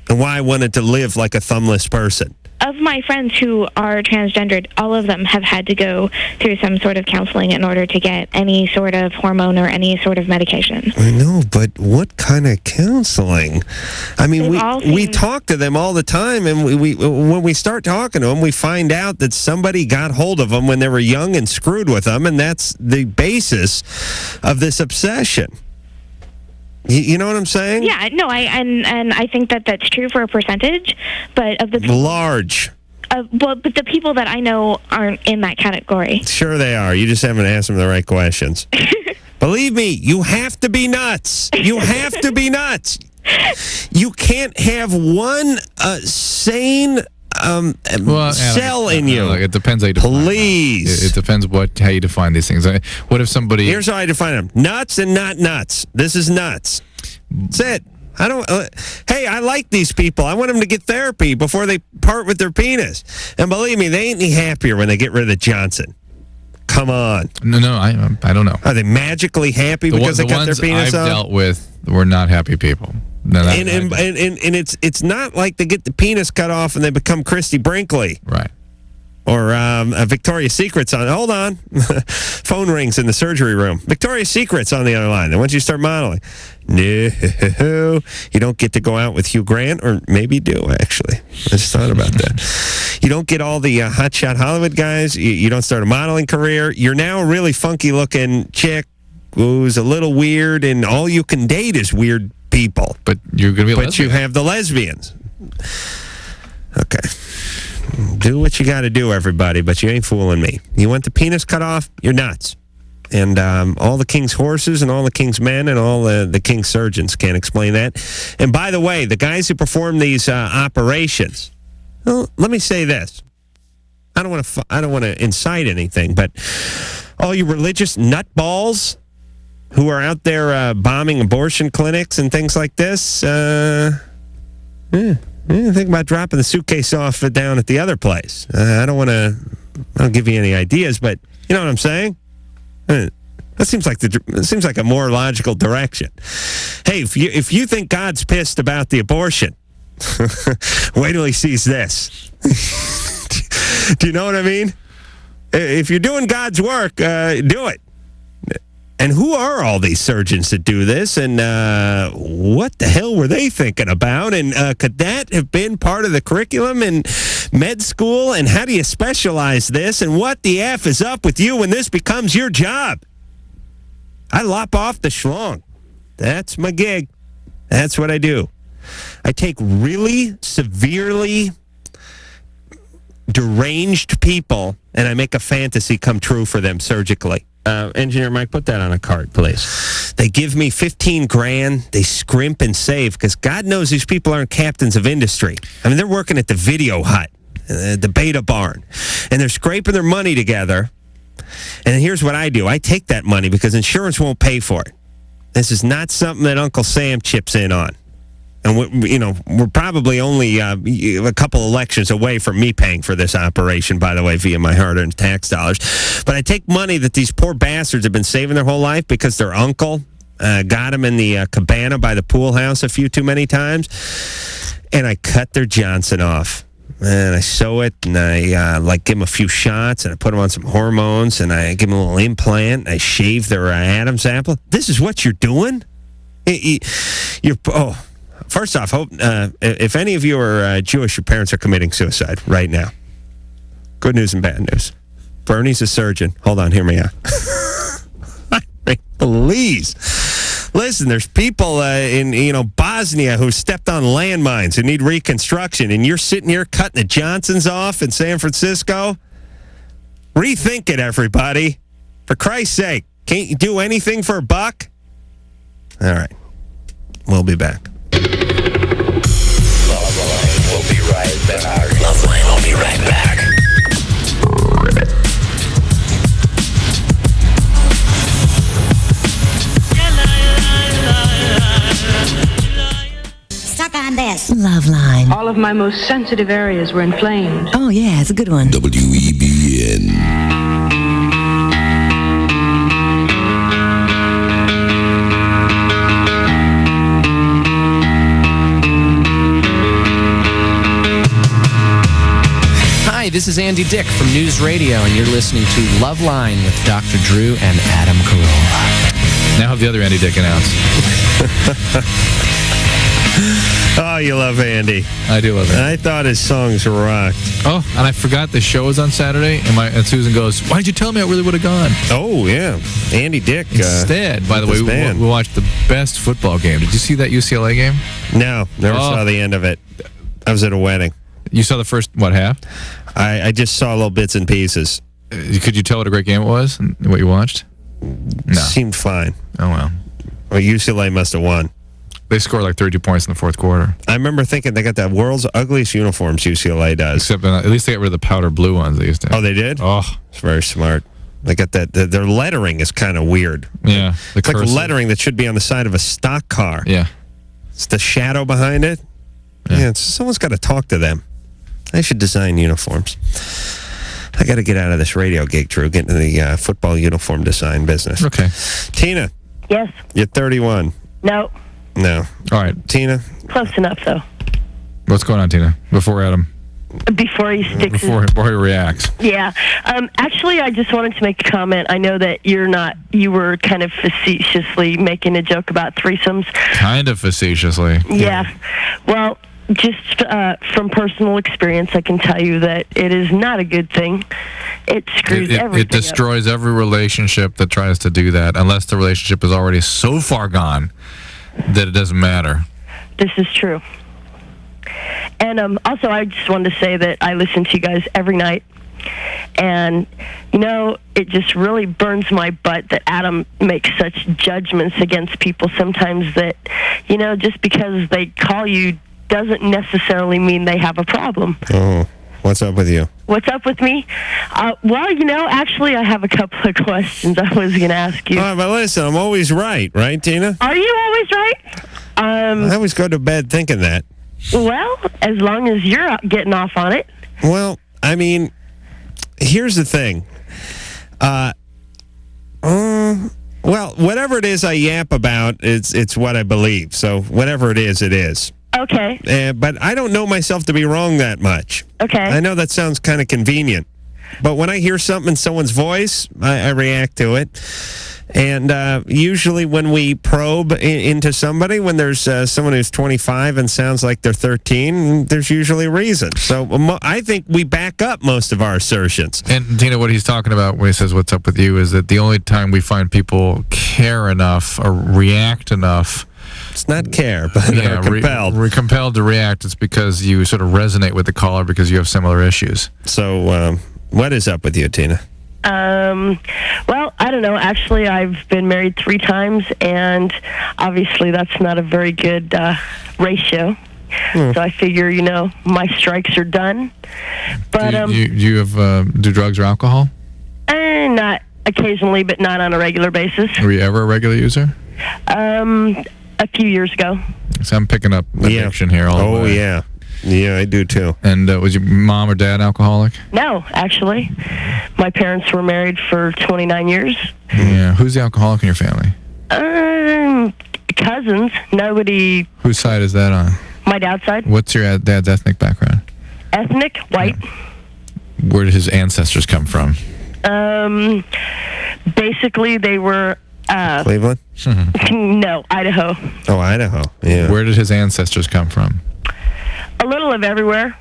and why I wanted to live like a thumbless person? Of my friends who are transgendered, all of them have had to go through some sort of counseling in order to get any sort of hormone or any sort of medication. I know, but what kind of counseling? I mean, we talk to them all the time, and we when we start talking to them, we find out that somebody got hold of them when they were young and screwed with them, and that's the basis of this obsession. You know what I'm saying? Yeah, no, I think that that's true for a percentage, but of the large. But the people that I know aren't in that category. Sure they are. You just haven't asked them the right questions. Believe me, you have to be nuts. You have to be nuts. You can't have one sane cell in you. It depends how you define Please. it depends how you define these things. What if somebody... Here's how I define them. Nuts and not nuts. This is nuts. That's it. I don't. Hey, I like these people. I want them to get therapy before they part with their penis. And believe me, they ain't any happier when they get rid of Johnson. Come on. No, I don't know. Are they magically happy because they cut their penis I've off? dealt with were not happy people. No, and it's not like they get the penis cut off and they become Christy Brinkley. Right. Or Victoria's Secret's on. Hold on. Phone rings in the surgery room. Victoria's Secret's on the other line. And once you start modeling, no, you don't get to go out with Hugh Grant, or maybe you do, actually. I just thought about that. You don't get all the hotshot Hollywood guys. You don't start a modeling career. You're now a really funky-looking chick who's a little weird, and all you can date is weird people. But you're going to be a But lesbian. you have the lesbians. Okay. Do what you got to do, everybody, but you ain't fooling me. You want the penis cut off? You're nuts. And all the king's horses and all the king's men and all the king's surgeons can't explain that. And by the way, the guys who perform these operations, well, let me say this. I don't want to incite anything, but all you religious nutballs who are out there bombing abortion clinics and things like this, think about dropping the suitcase off down at the other place. I don't give you any ideas, but you know what I'm saying? That seems like a more logical direction. Hey, if you think God's pissed about the abortion, wait till he sees this. Do you know what I mean? If you're doing God's work, do it. And who are all these surgeons that do this? And what the hell were they thinking about? And could that have been part of the curriculum in med school? And how do you specialize this? And what the F is up with you when this becomes your job? I lop off the schlong. That's my gig. That's what I do. I take really severely deranged people and I make a fantasy come true for them surgically. Engineer Mike, put that on a card, please. They give me $15,000. They scrimp and save because God knows these people aren't captains of industry. I mean, they're working at the Video Hut, the Beta Barn, and they're scraping their money together. And here's what I do. I take that money because insurance won't pay for it. This is not something that Uncle Sam chips in on. And we're probably only a couple elections away from me paying for this operation, by the way, via my hard-earned tax dollars. But I take money that these poor bastards have been saving their whole life because their uncle got them in the cabana by the pool house a few too many times, and I cut their Johnson off. And I sew it, and I give them a few shots, and I put them on some hormones, and I give them a little implant. I shave their Adam's apple. This is what you're doing? First off, hope if any of you are Jewish, your parents are committing suicide right now. Good news and bad news. Bernie's a surgeon. Hold on, hear me out. Please. Listen, there's people in Bosnia who stepped on landmines who need reconstruction, and you're sitting here cutting the Johnsons off in San Francisco? Rethink it, everybody. For Christ's sake, can't you do anything for a buck? All right. We'll be back. LoveLine will be right back. LoveLine will be right back. Stuck on this. LoveLine. All of my most sensitive areas were inflamed. Oh, yeah, it's a good one. WEBN. Hi, this is Andy Dick from News Radio, and you're listening to LoveLine with Dr. Drew and Adam Carolla. Now have the other Andy Dick announced. Oh, you love Andy. I do love it. I thought his songs rocked. Oh, and I forgot the show was on Saturday, and Susan goes, "Why did you tell me? I really would have gone." Oh, yeah. Andy Dick. Instead, by the way, we watched the best football game. Did you see that UCLA game? No, never saw the end of it. I was at a wedding. You saw the first, half? I just saw little bits and pieces. Could you tell what a great game it was and what you watched? No. Seemed fine. Oh, well. Well, UCLA must have won. They scored like 32 points in the fourth quarter. I remember thinking they got the world's ugliest uniforms, UCLA does. Except at least they got rid of the powder blue ones they used to. Oh, they did? Oh. It's very smart. They got that. Their lettering is kind of weird. Yeah. It's like lettering that should be on the side of a stock car. Yeah. It's the shadow behind it. Yeah, someone's got to talk to them. They should design uniforms. I got to get out of this radio gig, Drew. Get into the football uniform design business. Okay. Tina. Yes. You're 31. No. No. All right. Tina. Close enough, though. What's going on, Tina? Before Adam. Before he sticks Before he reacts. Yeah. Actually, I just wanted to make a comment. I know that you were kind of facetiously making a joke about threesomes. Kind of facetiously. Yeah. Well, just from personal experience, I can tell you that it is not a good thing. It screws everything It destroys every relationship that tries to do that, unless the relationship is already so far gone that it doesn't matter. This is true. And also, I just wanted to say that I listen to you guys every night. And, it just really burns my butt that Adam makes such judgments against people sometimes that, just because they call you doesn't necessarily mean they have a problem. Oh, what's up with you? What's up with me? Well, actually, I have a couple of questions I was going to ask you. All right, but listen, I'm always right, Tina? Are you always right? I always go to bed thinking that. Well, as long as you're getting off on it. Well, I mean, here's the thing. Well, whatever it is I yap about, it's what I believe. So whatever it is, it is. Okay. But I don't know myself to be wrong that much. Okay. I know that sounds kind of convenient. But when I hear something in someone's voice, I react to it. And usually when we probe into somebody, when there's someone who's 25 and sounds like they're 13, there's usually a reason. So I think we back up most of our assertions. And, Tina, what he's talking about when he says what's up with you is that the only time we find people care enough or react enough... It's not care, but they're compelled. We're compelled to react. It's because you sort of resonate with the caller because you have similar issues. So what is up with you, Tina? Well, I don't know. Actually, I've been married 3 times, and obviously that's not a very good ratio. So I figure, my strikes are done. But do you have do drugs or alcohol? Not occasionally, but not on a regular basis. Were you ever a regular user? A few years ago. So I'm picking up addiction here all the way. Oh, yeah. Yeah, I do too. And was your mom or dad alcoholic? No, actually. My parents were married for 29 years. Yeah. Who's the alcoholic in your family? Cousins. Nobody. Whose side is that on? My dad's side. What's your dad's ethnic background? Ethnic, white. Yeah. Where did his ancestors come from? Basically, they were... Cleveland? No, Idaho. Oh, Idaho. Yeah. Where did his ancestors come from? A little of everywhere.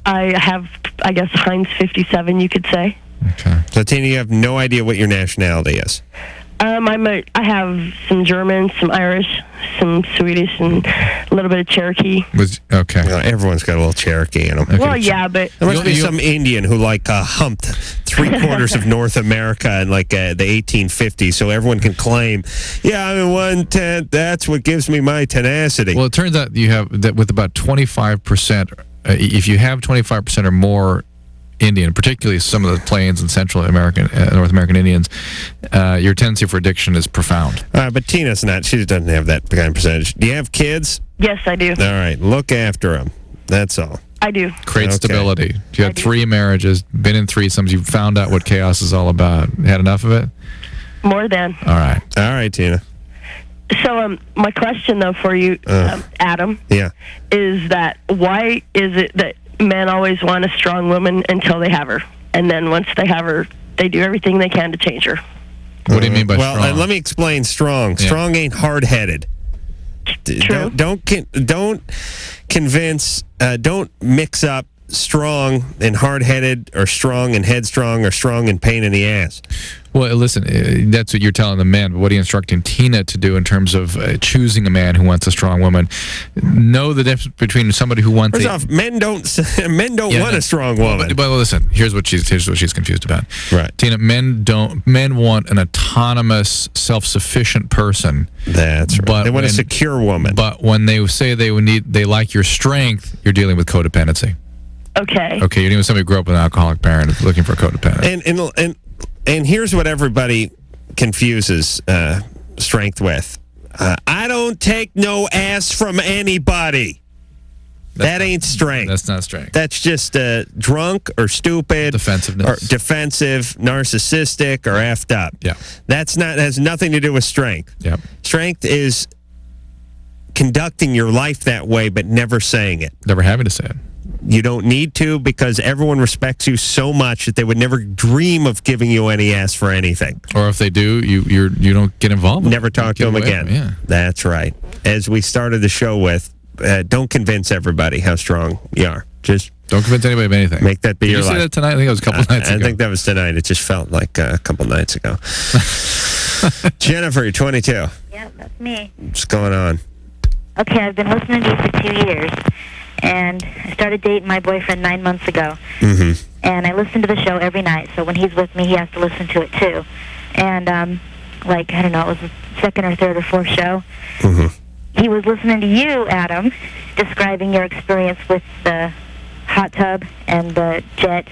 I have, I guess, Heinz 57, you could say. Okay. So, Tina, you have no idea what your nationality is? I have some German, some Irish, some Swedish, and a little bit of Cherokee. Okay. Well, everyone's got a little Cherokee in them. Okay. Well, yeah, but... There must be some Indian who, humped 3/4 of North America in, the 1850s, so everyone can claim, yeah, I'm in 1/10, that's what gives me my tenacity. Well, it turns out you have, that with about 25%, if you have 25% or more Indian, particularly some of the Plains and Central American, North American Indians, your tendency for addiction is profound. But Tina's not. She doesn't have that kind of percentage. Do you have kids? Yes, I do. All right. Look after them. That's all. I do. Create stability. You had 3 marriages, been in threesomes, you found out what chaos is all about. Had enough of it? More than. All right. All right, Tina. So, my question, though, for you, Adam, is that why is it that men always want a strong woman until they have her, and then once they have her, they do everything they can to change her? What do you mean by strong? Well, let me explain strong. Yeah. Strong ain't hard-headed. True. Don't convince, don't mix up strong and hard-headed or strong and headstrong or strong and pain in the ass. Well, listen, that's what you're telling the man, but what are you instructing Tina to do in terms of choosing a man who wants a strong woman? Know the difference between somebody who wants First off, men don't want a strong woman. But listen, here's what she's confused about. Right. Tina, men want an autonomous, self-sufficient person. That's right. But they want a secure woman. But when they say they like your strength, you're dealing with codependency. Okay. Okay, you're dealing with somebody who grew up with an alcoholic parent who's looking for a codependent. And here's what everybody confuses strength with. I don't take no ass from anybody. That ain't strength. That's not strength. That's just drunk or stupid. Defensiveness. Or defensive, narcissistic, or effed up. Yeah. Has nothing to do with strength. Yeah. Strength is conducting your life that way, but never saying it. Never having to say it. You don't need to, because everyone respects you so much that they would never dream of giving you any ass for anything. Or if they do, you don't get involved. Never talk to them again. Yeah. That's right. As we started the show with, don't convince everybody how strong you are. Just don't convince anybody of anything. Make that be Did your you life. say that tonight? I think it was a couple nights ago. I think that was tonight. It just felt like a couple nights ago. Jennifer, you're 22. Yeah, that's me. What's going on? Okay, I've been listening to you for 2 years, and I started dating my boyfriend 9 months ago. Mm-hmm. And I listen to the show every night, so when he's with me, he has to listen to it too. And, I don't know, it was the second or third or fourth show. Mm-hmm. He was listening to you, Adam, describing your experience with the hot tub and the jet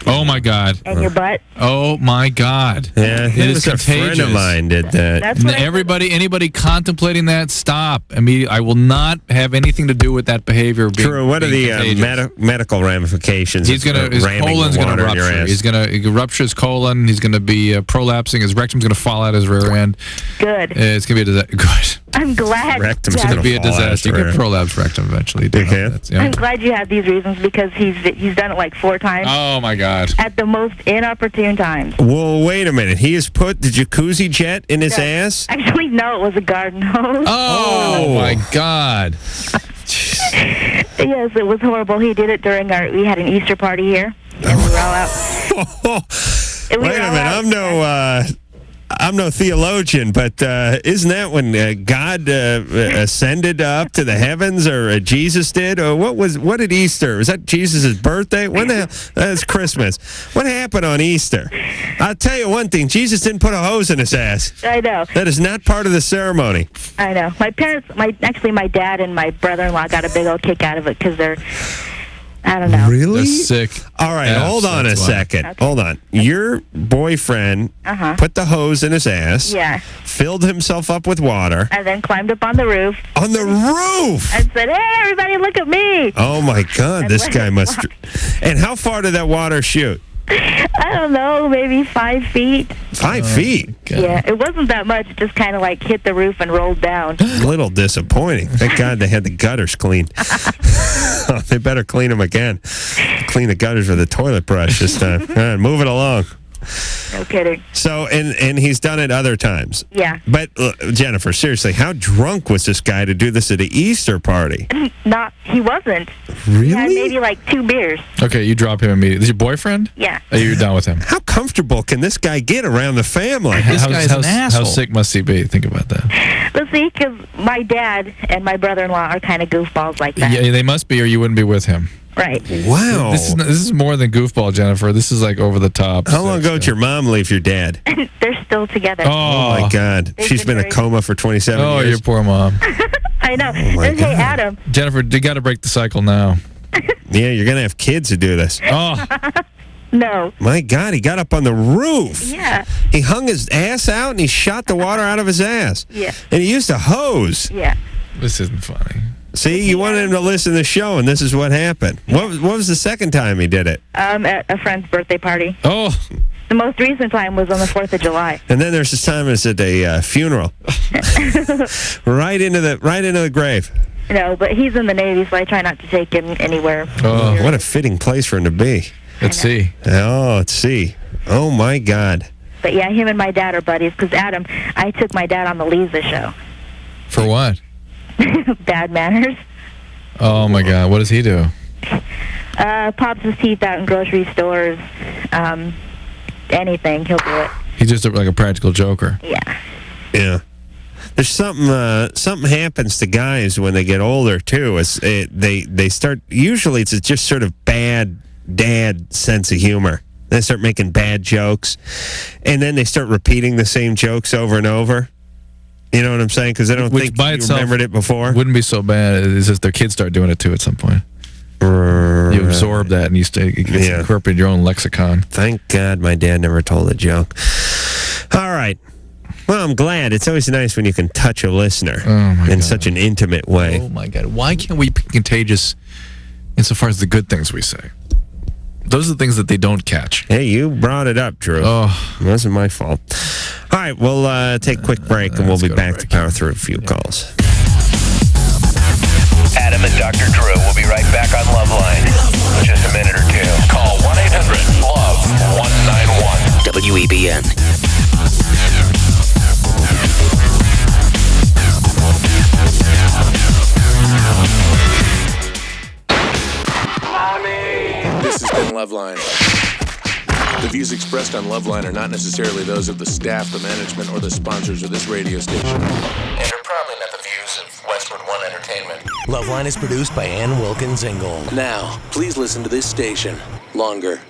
Oh my God! and your butt. Oh my God! Yeah, it is a friend contagious. of mine did that. That's what Anybody contemplating that, stop immediately. I will not have anything to do with that behavior. True. What are the medical ramifications? His colon's gonna rupture. He's gonna rupture his colon. He's gonna be prolapsing. His rectum's gonna fall out his rear end. Good. It's gonna be a disaster. Good. I'm glad. Rectum's Yeah. It's gonna be a fall out disaster. You his can rear. prolapse rectum eventually. I'm glad you have these reasons because he's done it like 4 times Oh my God! at the most inopportune times. Well, wait a minute. He has put the jacuzzi jet in his ass? Actually, no, it was a garden hose. Oh my God! Yes, it was horrible. He did it during we had an Easter party here, and we were all out. Wait a minute. I'm no theologian, but isn't that when God ascended up to the heavens, or Jesus did? Or what did Easter? Was that Jesus' birthday? When the hell? That's Christmas. What happened on Easter? I'll tell you one thing. Jesus didn't put a hose in his ass. I know. That is not part of the ceremony. I know. My parents, my dad and my brother-in-law got a big old kick out of it because they're, I don't know. Really? That's sick. All right, Yes, hold on a that's why. second. Okay. Hold on. Your boyfriend put the hose in his ass. Yeah. Filled himself up with water. And then climbed up on the roof. On the roof? And said, "Hey, everybody, look at me." Oh, my God. And This let guy it must... walk. And how far did that water shoot? I don't know, maybe 5 feet. 5 feet? Yeah, it wasn't that much. It just kind of like hit the roof and rolled down. A little disappointing. Thank God they had the gutters cleaned. They better clean them again. Clean the gutters with a toilet brush this time. All right, move it along. No kidding. So, and he's done it other times. Yeah. But, Jennifer, seriously, how drunk was this guy to do this at an Easter party? He wasn't. Really? He had maybe like 2 beers. Okay, you drop him immediately. Is your boyfriend? Yeah. Are you done with him? How comfortable can this guy get around the family? This guy's an asshole. How sick must he be? Think about that. Let's see, because my dad and my brother-in-law are kind of goofballs like that. Yeah, they must be, or you wouldn't be with him. Right. Wow. This is more than goofball, Jennifer. This is like over the top. How long ago did your mom leave your dad? They're still together. Oh, my God. They've She's been in a married. coma for 27 years. Oh, your poor mom. I know. my And hey, God. Adam. Jennifer, you got to break the cycle now. Yeah, you're going to have kids who do this. Oh. No. My God, he got up on the roof. Yeah. He hung his ass out and he shot the water out of his ass. Yeah. And he used a hose. Yeah. This isn't funny. See, you wanted him to listen to the show, and this is what happened. What was the second time he did it? At a friend's birthday party. Oh. The most recent time was on the 4th of July. And then there's this time it's at a funeral. right into the grave. No, but he's in the Navy, so I try not to take him anywhere. Oh, what a fitting place for him to be. Let's see. Oh, let's see. Oh, my God. But yeah, him and my dad are buddies, because Adam, I took my dad on the Lisa show. For what? Bad manners. Oh, my God. What does he do? Pops his teeth out in grocery stores. Anything, he'll do it. He's just like a practical joker. Yeah. There's something happens to guys when they get older too. They start, usually it's just sort of bad dad sense of humor. They start making bad jokes, and then they start repeating the same jokes over and over. You know what I'm saying? Because they don't think you remembered it before. Wouldn't be so bad. It's just their kids start doing it too at some point. You absorb that and you incorporate your own lexicon. Thank God my dad never told a joke. All right. Well, I'm glad. It's always nice when you can touch a listener in such an intimate way. Oh, my God. Why can't we be contagious insofar as the good things we say? Those are the things that they don't catch. Hey, you brought it up, Drew. Oh. It wasn't my fault. All right, we'll take a quick break, and we'll be back to power through a few calls. Adam and Dr. Drew will be right back on LoveLine in just a minute or two. Call 1-800-LOVE-191. WEBN. This has been LoveLine. The views expressed on LoveLine are not necessarily those of the staff, the management, or the sponsors of this radio station. And are probably not the views of Westwood One Entertainment. LoveLine is produced by Ann Wilkins Ingle. Now, please listen to this station longer.